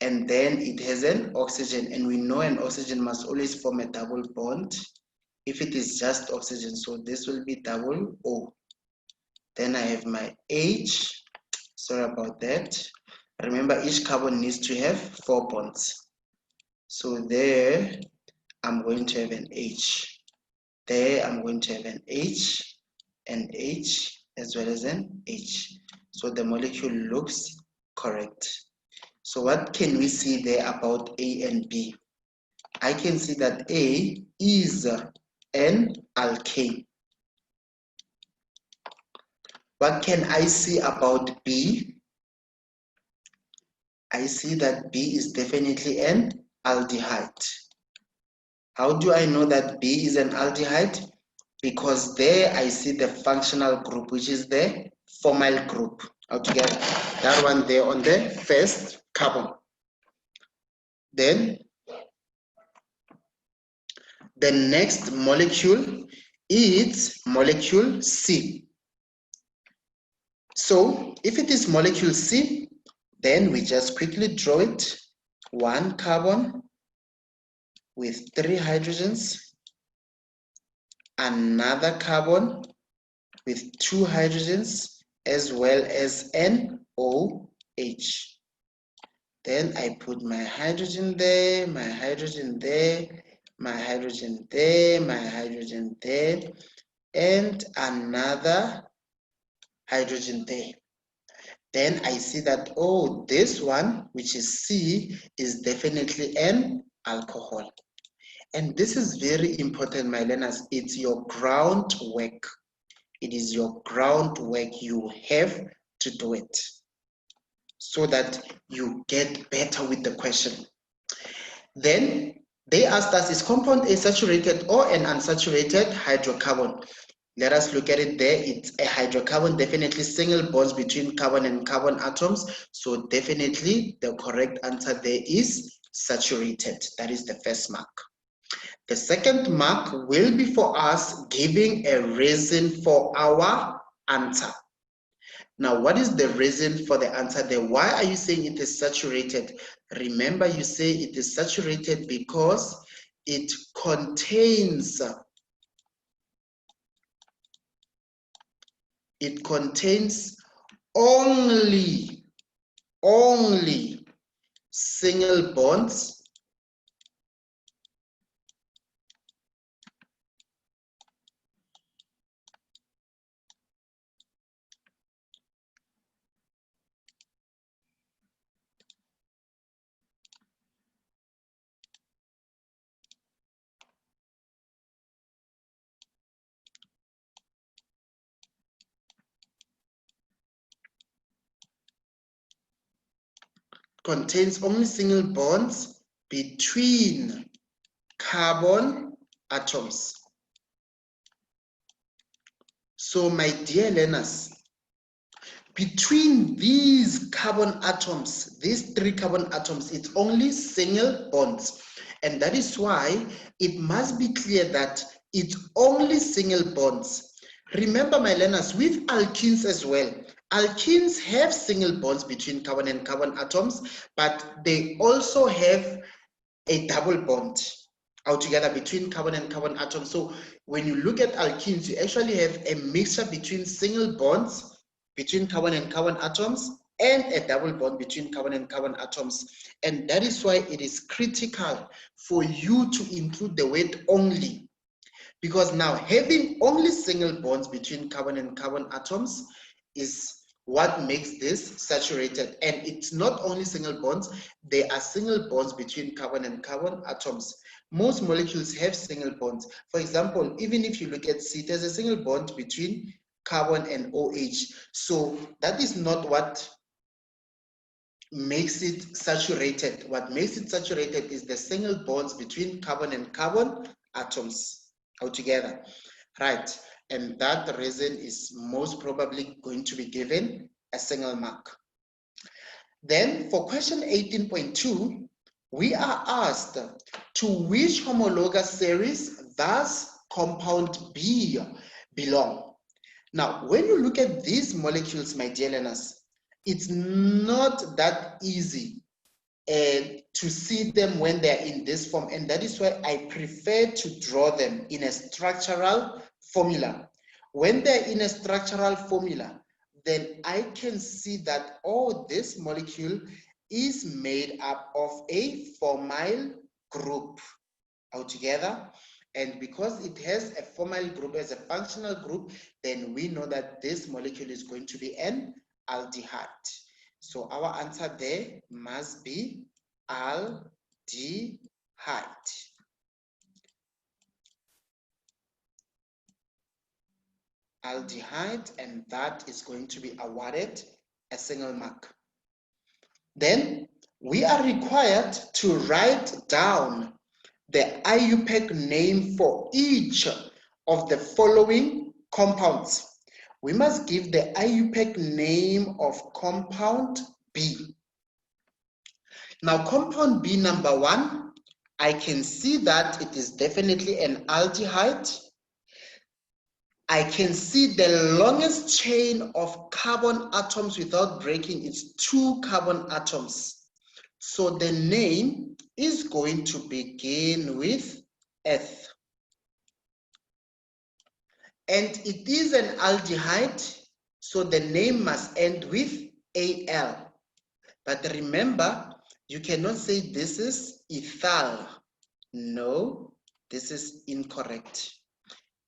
and then it has an oxygen, and we know an oxygen must always form a double bond if it is just oxygen. So this will be double O. Then I have my H. Sorry about that. Remember, each carbon needs to have 4 bonds. So there, I'm going to have an H. There, I'm going to have an H, an H, as well as an H. So the molecule looks correct. So what can we see there about A and B? I can see that A is an alkane. What can I see about B? I see that B is definitely an aldehyde. How do I know that B is an aldehyde? Because there I see the functional group, which is the formyl group altogether. That one there on the first carbon. Then the next molecule is molecule C. So if it is molecule C, then we just quickly draw it. 1 carbon with 3 hydrogens, another carbon with 2 hydrogens, as well as an OH. Then I put my hydrogen there, my hydrogen there, my hydrogen there, my hydrogen there, and another hydrogen there. Then I see that, oh, this one, which is C, is definitely an alcohol. And this is very important, my learners. It's your groundwork. It is your groundwork. You have to do it so that you get better with the question. Then they asked us, is compound A saturated or an unsaturated hydrocarbon? Let us look at it there. It's a hydrocarbon, definitely single bonds between carbon and carbon atoms. So definitely the correct answer there is saturated. That is the first mark. The second mark will be for us giving a reason for our answer. Now, what is the reason for the answer there? Why are you saying it is saturated? Remember, you say it is saturated because it contains only single bonds contains only single bonds between carbon atoms. So my dear learners, between these carbon atoms, these 3 carbon atoms, it's only single bonds. And that is why it must be clear that it's only single bonds. Remember, my learners, with alkenes as well, alkenes have single bonds between carbon and carbon atoms, but they also have a double bond altogether between carbon and carbon atoms. So when you look at alkenes, you actually have a mixture between single bonds between carbon and carbon atoms and a double bond between carbon and carbon atoms. And that is why it is critical for you to include the word only, because now having only single bonds between carbon and carbon atoms is what makes this saturated. And it's not only single bonds, there are single bonds between carbon and carbon atoms. Most molecules have single bonds. For example, even if you look at C, there's a single bond between carbon and OH. So that is not what makes it saturated. What makes it saturated is the single bonds between carbon and carbon atoms altogether, right? And that reason is most probably going to be given a single mark. Then for question 18.2, we are asked to which homologous series does compound B belong? Now, when you look at these molecules, my dear learners, it's not that easy to see them when they're in this form, and that is why I prefer to draw them in a structural formula. When they're in a structural formula, then I can see that, oh, this molecule is made up of a formyl group altogether. And because it has a formyl group as a functional group, then we know that this molecule is going to be an aldehyde. So our answer there must be aldehyde. Aldehyde, and that is going to be awarded a single mark. Then we are required to write down the IUPAC name for each of the following compounds. We must give the IUPAC name of compound B. Now, compound B number 1, I can see that it is definitely an aldehyde. I can see the longest chain of carbon atoms without breaking, it's 2 carbon atoms. So the name is going to begin with F. And it is an aldehyde, so the name must end with Al. But remember, you cannot say this is ethyl. No, this is incorrect.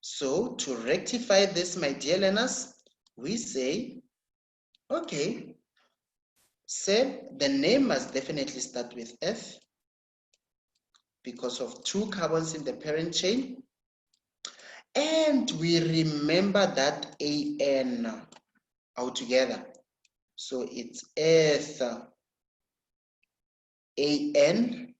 So to rectify this, my dear learners, we say, okay, say the name must definitely start with F because of 2 carbons in the parent chain. And we remember that AN altogether. So it's ether, AN,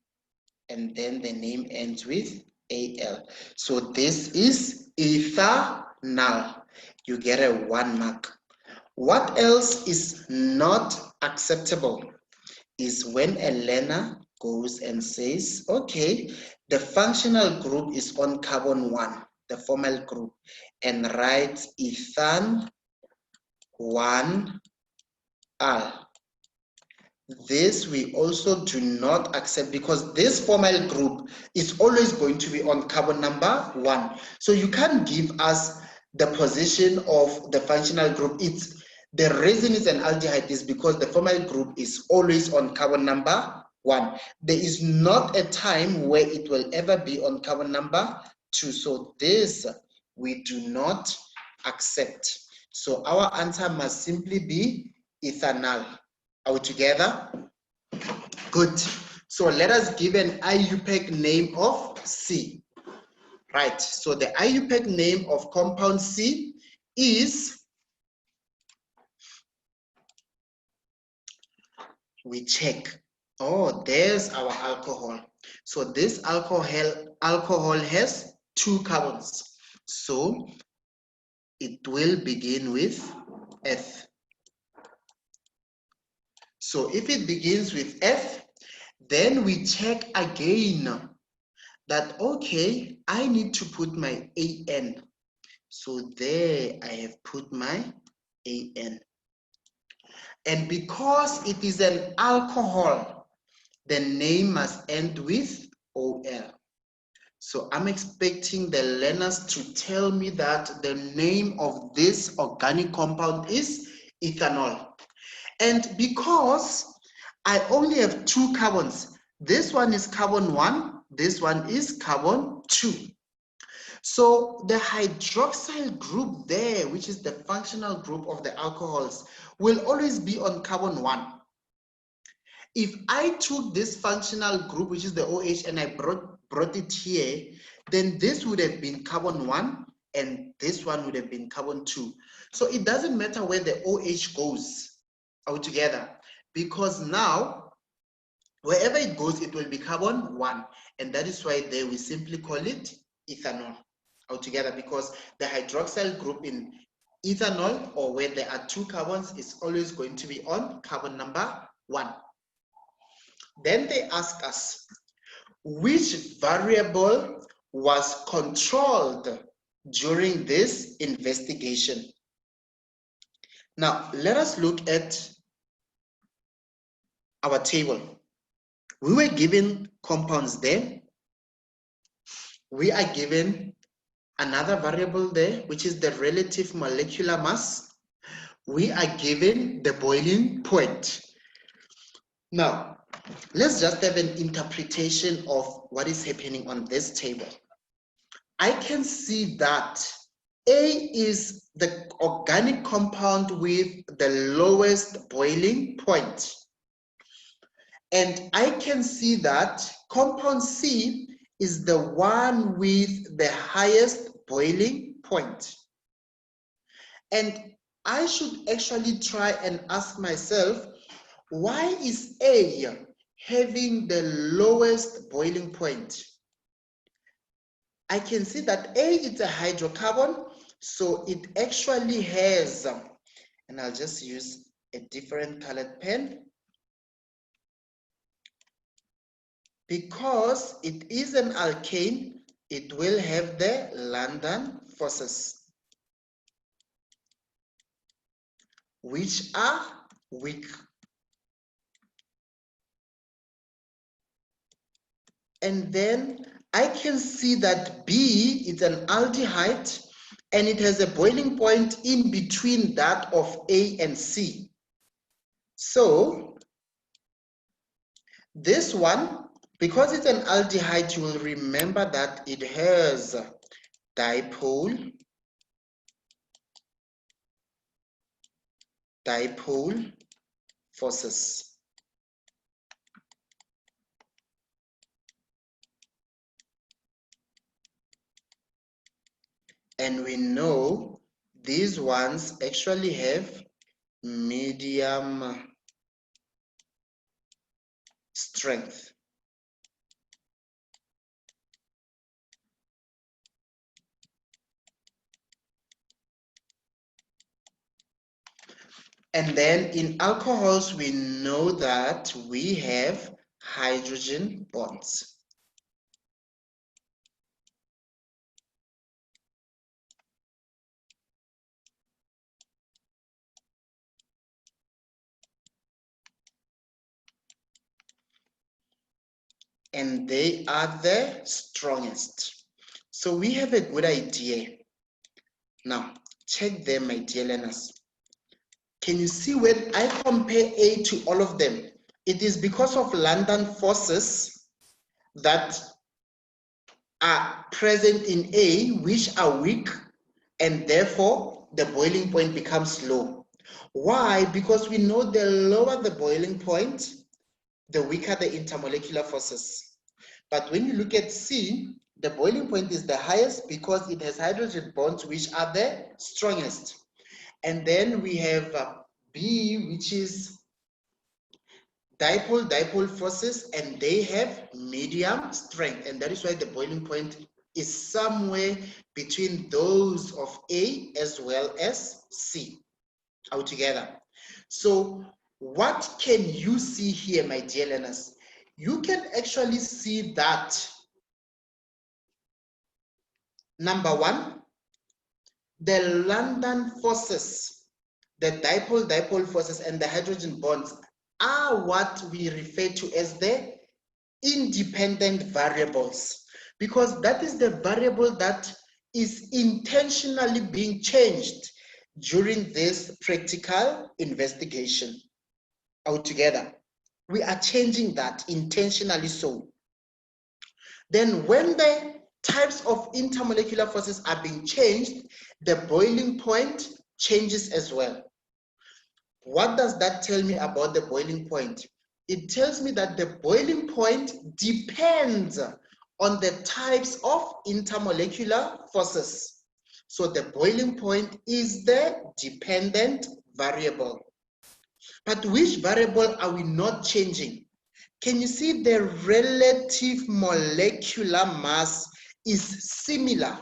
and then the name ends with AL. So this is ethanol. You get a 1 mark. What else is not acceptable is when a learner goes and says, okay, the functional group is on carbon 1, the formyl group, and writes ethan 1-al. This we also do not accept because this formyl group is always going to be on carbon number 1. So you can't give us the position of the functional group. It's the reason it's an aldehyde is because the formyl group is always on carbon number 1. There is not a time where it will ever be on carbon number 2. So this we do not accept. So our answer must simply be ethanol. Are we together? Good. So let us give an IUPAC name of C. Right. So the IUPAC name of compound C is, we check, Oh, there's our alcohol. So this alcohol has 2 carbons. So it will begin with F. So if it begins with F, then we check again that, okay, I need to put my AN. So there I have put my AN. And because it is an alcohol, the name must end with OL. So I'm expecting the learners to tell me that the name of this organic compound is ethanol. And because I only have 2 carbons, this one is carbon 1, this one is carbon 2. So the hydroxyl group there, which is the functional group of the alcohols, will always be on carbon 1. If I took this functional group, which is the OH, and I brought it here, then this would have been carbon 1 and this one would have been carbon 2. So it doesn't matter where the OH goes altogether, because now wherever it goes, it will be carbon 1. And that is why there we simply call it ethanol altogether, because the hydroxyl group in ethanol, or where there are 2 carbons, is always going to be on carbon number 1. Then they ask us, which variable was controlled during this investigation? Now, let us look at our table. We were given compounds there. We are given another variable there, which is the relative molecular mass. We are given the boiling point. Now, let's just have an interpretation of what is happening on this table. I can see that A is the organic compound with the lowest boiling point. And I can see that compound C is the one with the highest boiling point. And I should actually try and ask myself, why is A having the lowest boiling point? I can see that A is a hydrocarbon, so it actually has, and I'll just use a different colored pen, because it is an alkane, it will have the London forces, which are weak. And then I can see that B is an aldehyde, and it has a boiling point in between that of A and C. So this one, because it's an aldehyde, you will remember that it has dipole forces. And we know these ones actually have medium strength. And then in alcohols, we know that we have hydrogen bonds. And they are the strongest. So we have a good idea. Now, check them, my dear learners. Can you see when I compare A to all of them, it is because of London forces that are present in A, which are weak, and therefore the boiling point becomes low. Why? Because we know the lower the boiling point, the weaker the intermolecular forces. But when you look at C, the boiling point is the highest because it has hydrogen bonds, which are the strongest. And then we have B, which is dipole forces, and they have medium strength, and that is why the boiling point is somewhere between those of A as well as C altogether. So what can you see here, my dear learners? You can actually see that, number one, the London forces, the dipole forces and the hydrogen bonds are what we refer to as the independent variables, because that is the variable that is intentionally being changed during this practical investigation altogether. We are changing that intentionally so. Then when the types of intermolecular forces are being changed, the boiling point changes as well. What does that tell me about the boiling point? It tells me that the boiling point depends on the types of intermolecular forces. So the boiling point is the dependent variable. But which variable are we not changing? Can you see the relative molecular mass is similar?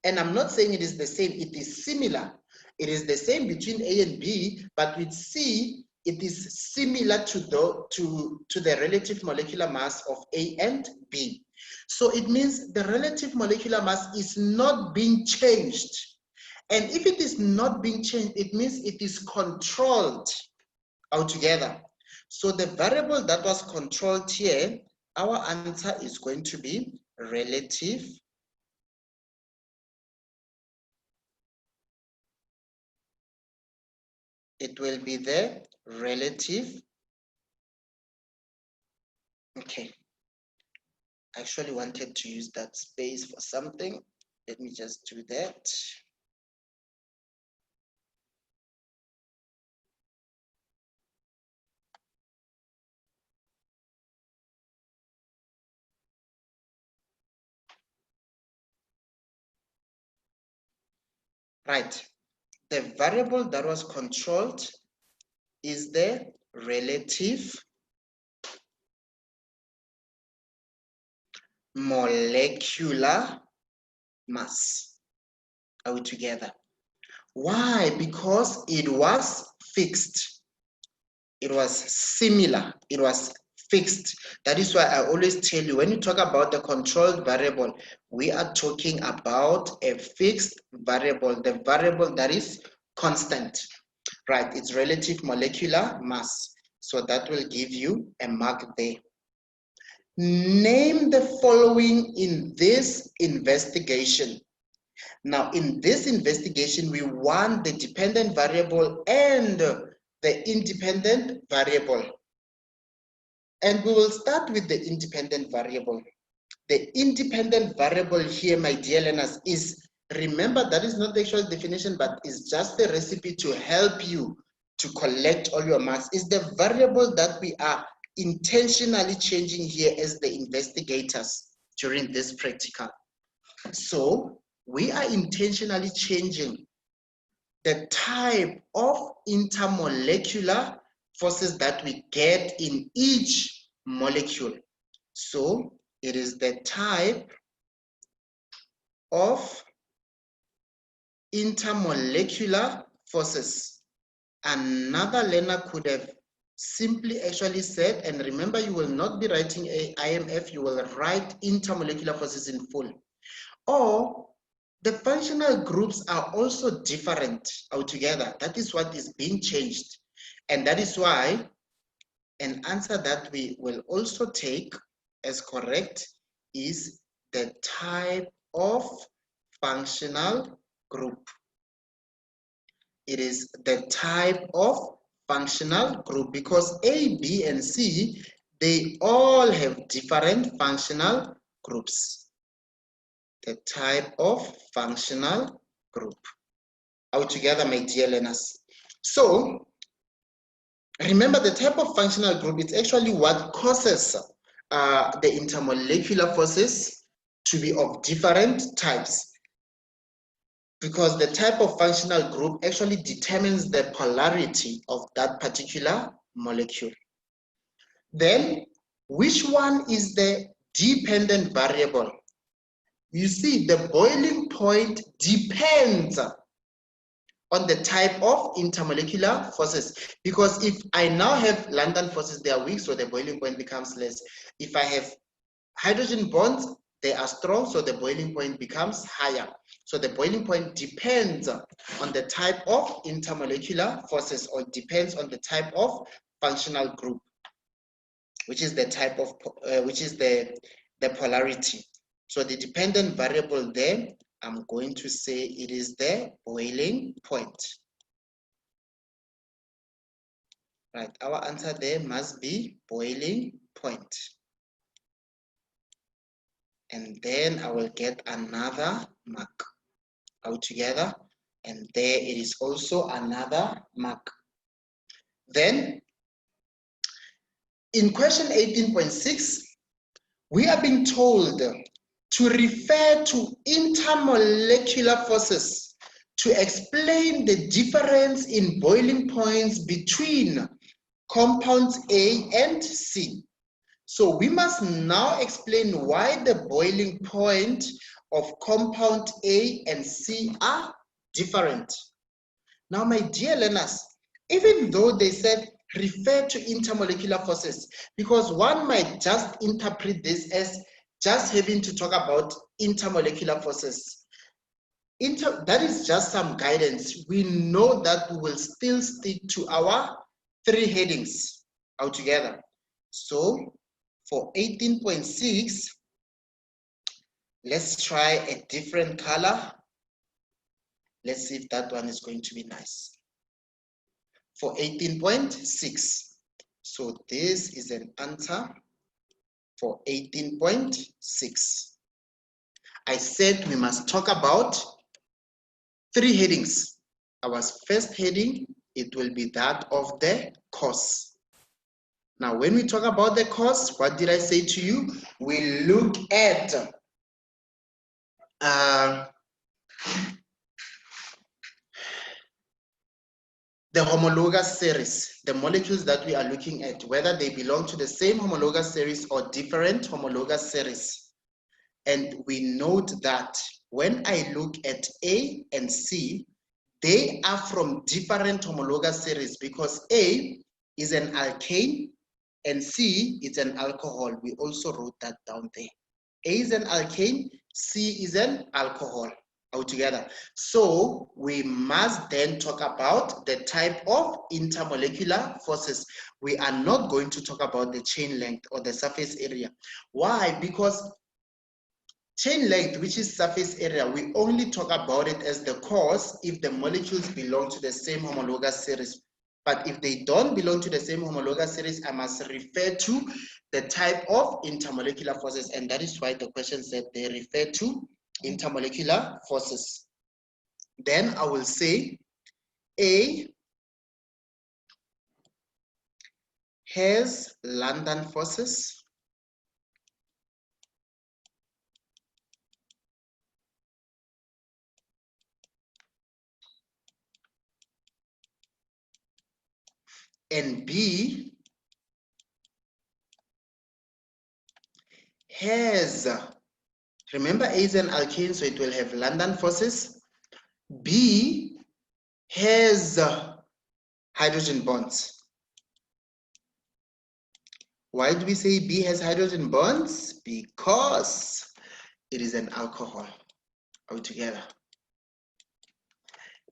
And I'm not saying it is the same, it is similar. It is the same between A and B, but with C, it is similar to the relative molecular mass of A and B. So it means the relative molecular mass is not being changed. And if it is not being changed, it means it is controlled altogether. So the variable that was controlled here, our answer is going to be relative it will be the relative. Okay, I actually wanted to use that space for something. Let me just do that. Right, the variable that was controlled is the relative molecular mass altogether. Why? Because it was fixed. It was similar. It was fixed. That is why I always tell you, when you talk about the controlled variable, we are talking about a fixed variable, the variable that is constant, right? It's relative molecular mass. So that will give you a mark there. Name the following in this investigation. Now, in this investigation, we want the dependent variable and the independent variable. And we will start with the independent variable. The independent variable here, my dear learners, is, remember, that is not the actual definition, but it's just the recipe to help you to collect all your marks. Is the variable that we are intentionally changing here as the investigators during this practical. So we are intentionally changing the type of intermolecular forces that we get in each molecule. So it is the type of intermolecular forces. Another learner could have simply actually said, and remember, you will not be writing a IMF, you will write intermolecular forces in full. Or the functional groups are also different altogether. That is what is being changed. And that is why an answer that we will also take as correct is the type of functional group. It is the type of functional group because A, B, and C, they all have different functional groups. The type of functional group altogether, my dear learners. So remember, the type of functional group is actually what causes the intermolecular forces to be of different types, because the type of functional group actually determines the polarity of that particular molecule. Then, which one is the dependent variable? You see, the boiling point depends on the type of intermolecular forces. Because if I now have London forces, they are weak, so the boiling point becomes less. If I have hydrogen bonds, they are strong, so the boiling point becomes higher. So the boiling point depends on the type of intermolecular forces, or depends on the type of functional group, which is the type of, which is the polarity. So the dependent variable there, I'm going to say it is the boiling point. Right, our answer there must be boiling point. And then I will get another mark altogether. And there it is also another mark. Then, in question 18.6, we are being told to refer to intermolecular forces to explain the difference in boiling points between compounds A and C. So we must now explain why the boiling point of compound A and C are different. Now, my dear learners, even though they said refer to intermolecular forces, because one might just interpret this as just having to talk about intermolecular forces. That is just some guidance. We know that we will still stick to our 3 headings altogether. So for 18.6, let's try a different color. Let's see if that one is going to be nice. For 18.6. So this is an answer for 18.6. I said we must talk about 3 headings. Our first heading, it will be that of the course. Now, when we talk about the course, what did I say to you? We look at the homologous series, the molecules that we are looking at, whether they belong to the same homologous series or different homologous series. And we note that when I look at A and C, they are from different homologous series, because A is an alkane and C is an alcohol. We also wrote that down there. A is an alkane, C is an alcohol altogether. So we must then talk about the type of intermolecular forces. We are not going to talk about the chain length or the surface area. Why? Because chain length, which is surface area, we only talk about it as the cause if the molecules belong to the same homologous series. But if they don't belong to the same homologous series, I must refer to the type of intermolecular forces. And that is why the question said they refer to intermolecular forces. Then I will say A has London forces. And B has, remember A is an alkane, so it will have London forces. B has hydrogen bonds. Why do we say B has hydrogen bonds? Because it is an alcohol altogether.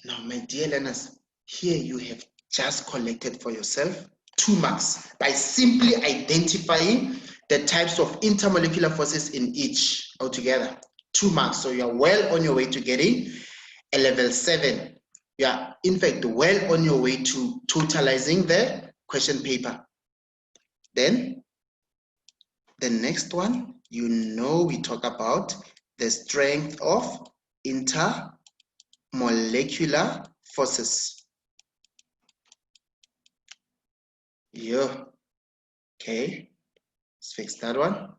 Now, my dear learners, here you have just collected for yourself 2 marks by simply identifying the types of intermolecular forces in each altogether. 2 marks. So you are well on your way to getting a level 7. You are, in fact, well on your way to totalizing the question paper. Then, the next one, you know, we talk about the strength of intermolecular forces. Yeah. Okay. Let's fix that one.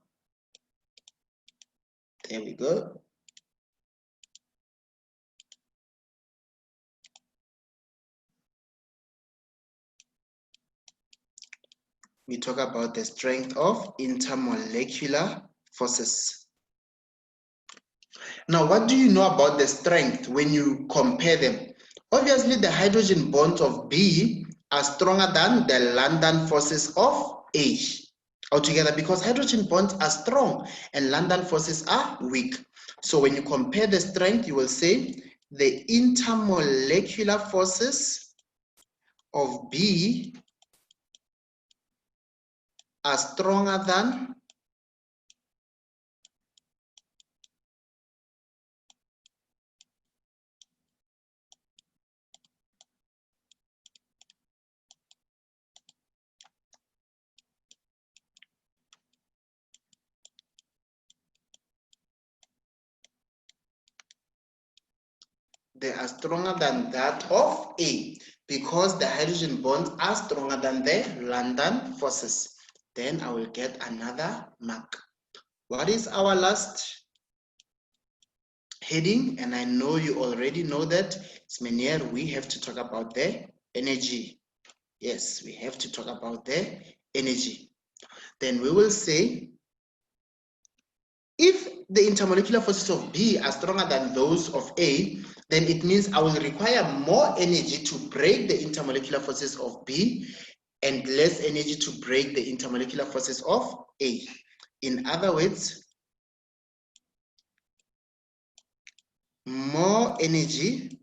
There we go. we talk about the strength of intermolecular forces. Now, what do you know about the strength when you compare them? Obviously, the hydrogen bonds of B are stronger than the London forces of A altogether, because hydrogen bonds are strong and London forces are weak. So when you compare the strength, you will say the intermolecular forces of B are stronger than that of A, because the hydrogen bonds are stronger than the London forces. Then I will get another mark. What is our last heading? And I know you already know that, Smenier, we have to talk about the energy. Yes, we have to talk about the energy. Then we will say, if the intermolecular forces of B are stronger than those of A, then it means I will require more energy to break the intermolecular forces of B and less energy to break the intermolecular forces of A. In other words, more energy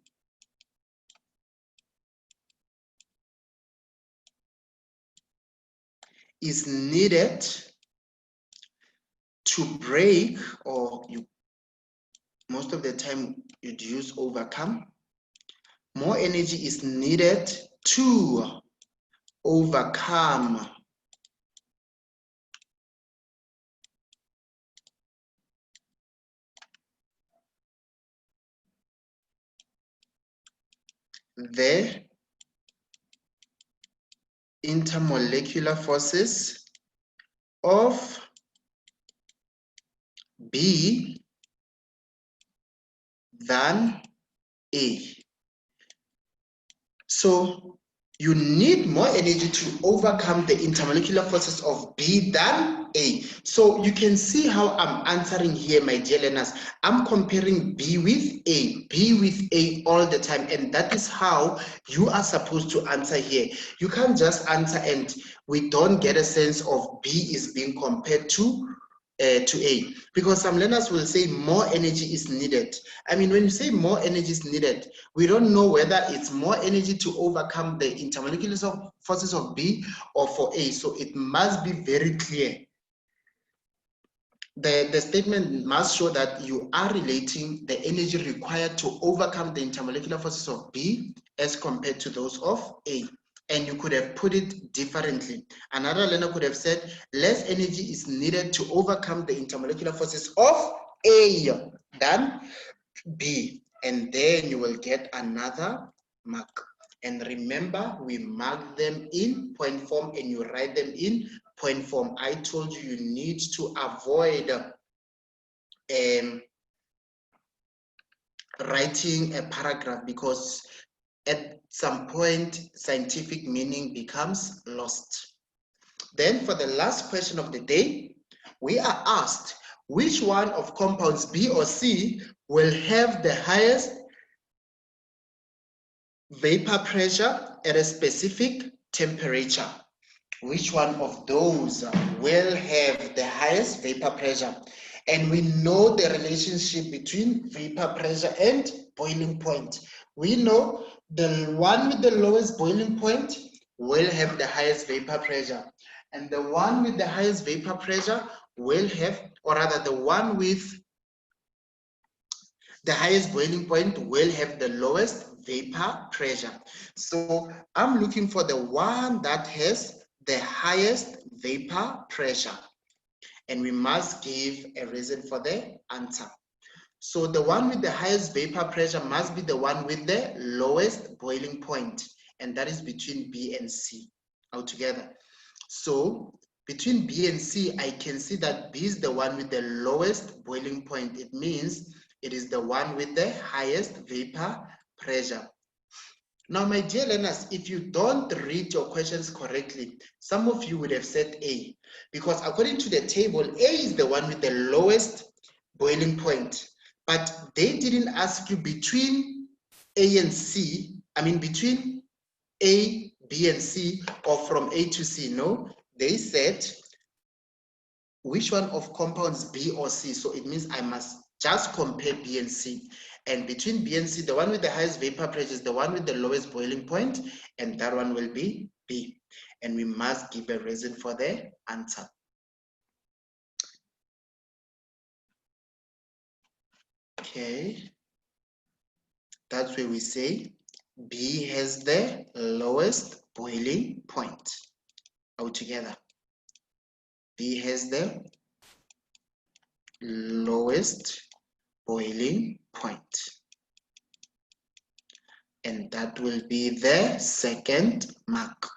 is needed to break, or most of the time you'd use overcome. More energy is needed to overcome the intermolecular forces of B than A. So you need more energy to overcome the intermolecular forces of B than A. So you can see how I'm answering here, my dear learners. I'm comparing B with A all the time. And that is how you are supposed to answer here. You can't just answer and we don't get a sense of B is being compared to A, because some learners will say more energy is needed. I mean, when you say more energy is needed, we don't know whether it's more energy to overcome the intermolecular forces of B or for A. So it must be very clear. The statement must show that you are relating the energy required to overcome the intermolecular forces of B as compared to those of A. And you could have put it differently. Another learner could have said, less energy is needed to overcome the intermolecular forces of A than B. And then you will get another mark. And remember, we mark them in point form and you write them in point form. I told you you need to avoid writing a paragraph, because at some point scientific meaning becomes lost. Then for the last question of the day, we are asked which one of compounds B or C will have the highest vapor pressure at a specific temperature. Which one of those will have the highest vapor pressure? And we know the relationship between vapor pressure and boiling point. We know the one with the lowest boiling point will have the highest vapor pressure. And the one with the highest vapor pressure will have, or rather the one with the highest boiling point will have the lowest vapor pressure. So I'm looking for the one that has the highest vapor pressure. And we must give a reason for the answer. So the one with the highest vapor pressure must be the one with the lowest boiling point. And that is between B and C altogether. So between B and C, I can see that B is the one with the lowest boiling point. It means it is the one with the highest vapor pressure. Now, my dear learners, if you don't read your questions correctly, some of you would have said A, because according to the table, A is the one with the lowest boiling point. But they didn't ask you between A and C, I mean between A, B, and C, or from A to C. No, they said which one of compounds B or C. So it means I must just compare B and C. And between B and C, the one with the highest vapor pressure is the one with the lowest boiling point, and that one will be B. And we must give a reason for the answer. Okay. That's where we say B has the lowest boiling point. Altogether, B has the lowest boiling point. And that will be the second mark.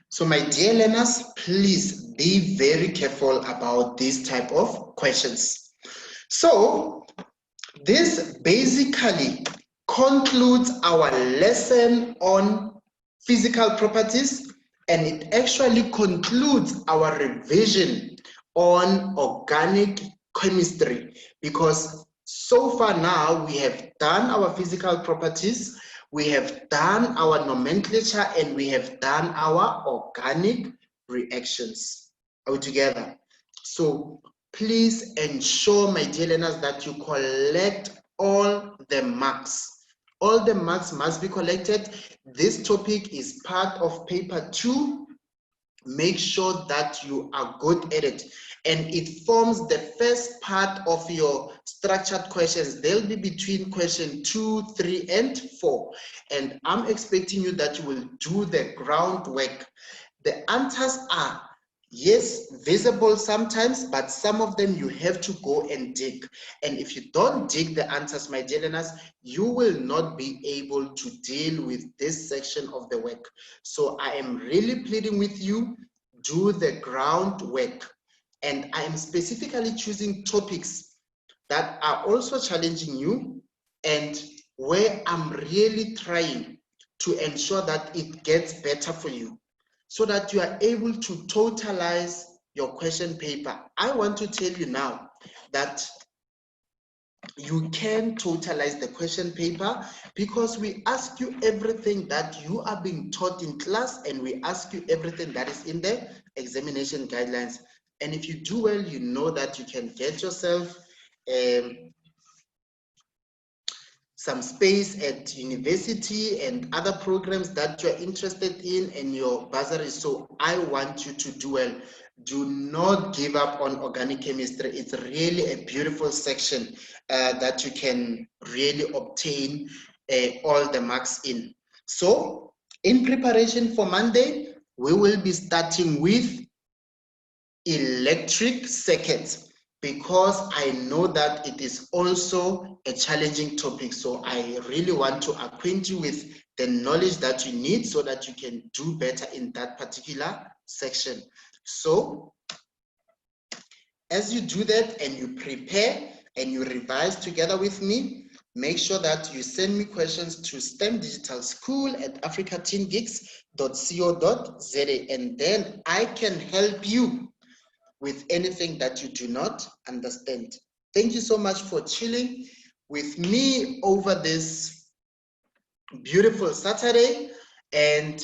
So my dear learners, please be very careful about this type of questions. So this basically concludes our lesson on physical properties, and it actually concludes our revision on organic chemistry, because so far now we have done our physical properties, we have done our nomenclature, and we have done our organic reactions altogether. So please ensure, my dear learners, that you collect all the marks. All the marks must be collected. This topic is part of paper 2. Make sure that you are good at it. And it forms the first part of your structured questions. They'll be between question 2, 3, and 4. And I'm expecting you that you will do the groundwork. The answers are, yes, visible sometimes, but some of them you have to go and dig. And if you don't dig the answers, my dear learners, you will not be able to deal with this section of the work. So I am really pleading with you, do the groundwork. And I am specifically choosing topics that are also challenging you and where I'm really trying to ensure that it gets better for you, so that you are able to totalize your question paper. I want to tell you now that you can totalize the question paper, because we ask you everything that you are being taught in class, and we ask you everything that is in the examination guidelines. And if you do well, you know that you can get yourself some space at university and other programs that you're interested in, and your bursary. So I want you to do well. Do not give up on organic chemistry. It's really a beautiful section that you can really obtain all the marks in. So in preparation for Monday, we will be starting with electric circuits, because I know that it is also a challenging topic. So I really want to acquaint you with the knowledge that you need so that you can do better in that particular section. So as you do that and you prepare and you revise together with me, make sure that you send me questions to stemdigitalschool@africateengeeks.co.za, and then I can help you with anything that you do not understand. Thank you so much for chilling with me over this beautiful Saturday, and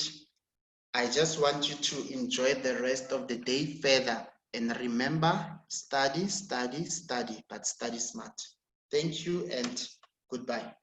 I just want you to enjoy the rest of the day further. And remember, study, study, study, but study smart. Thank you and goodbye.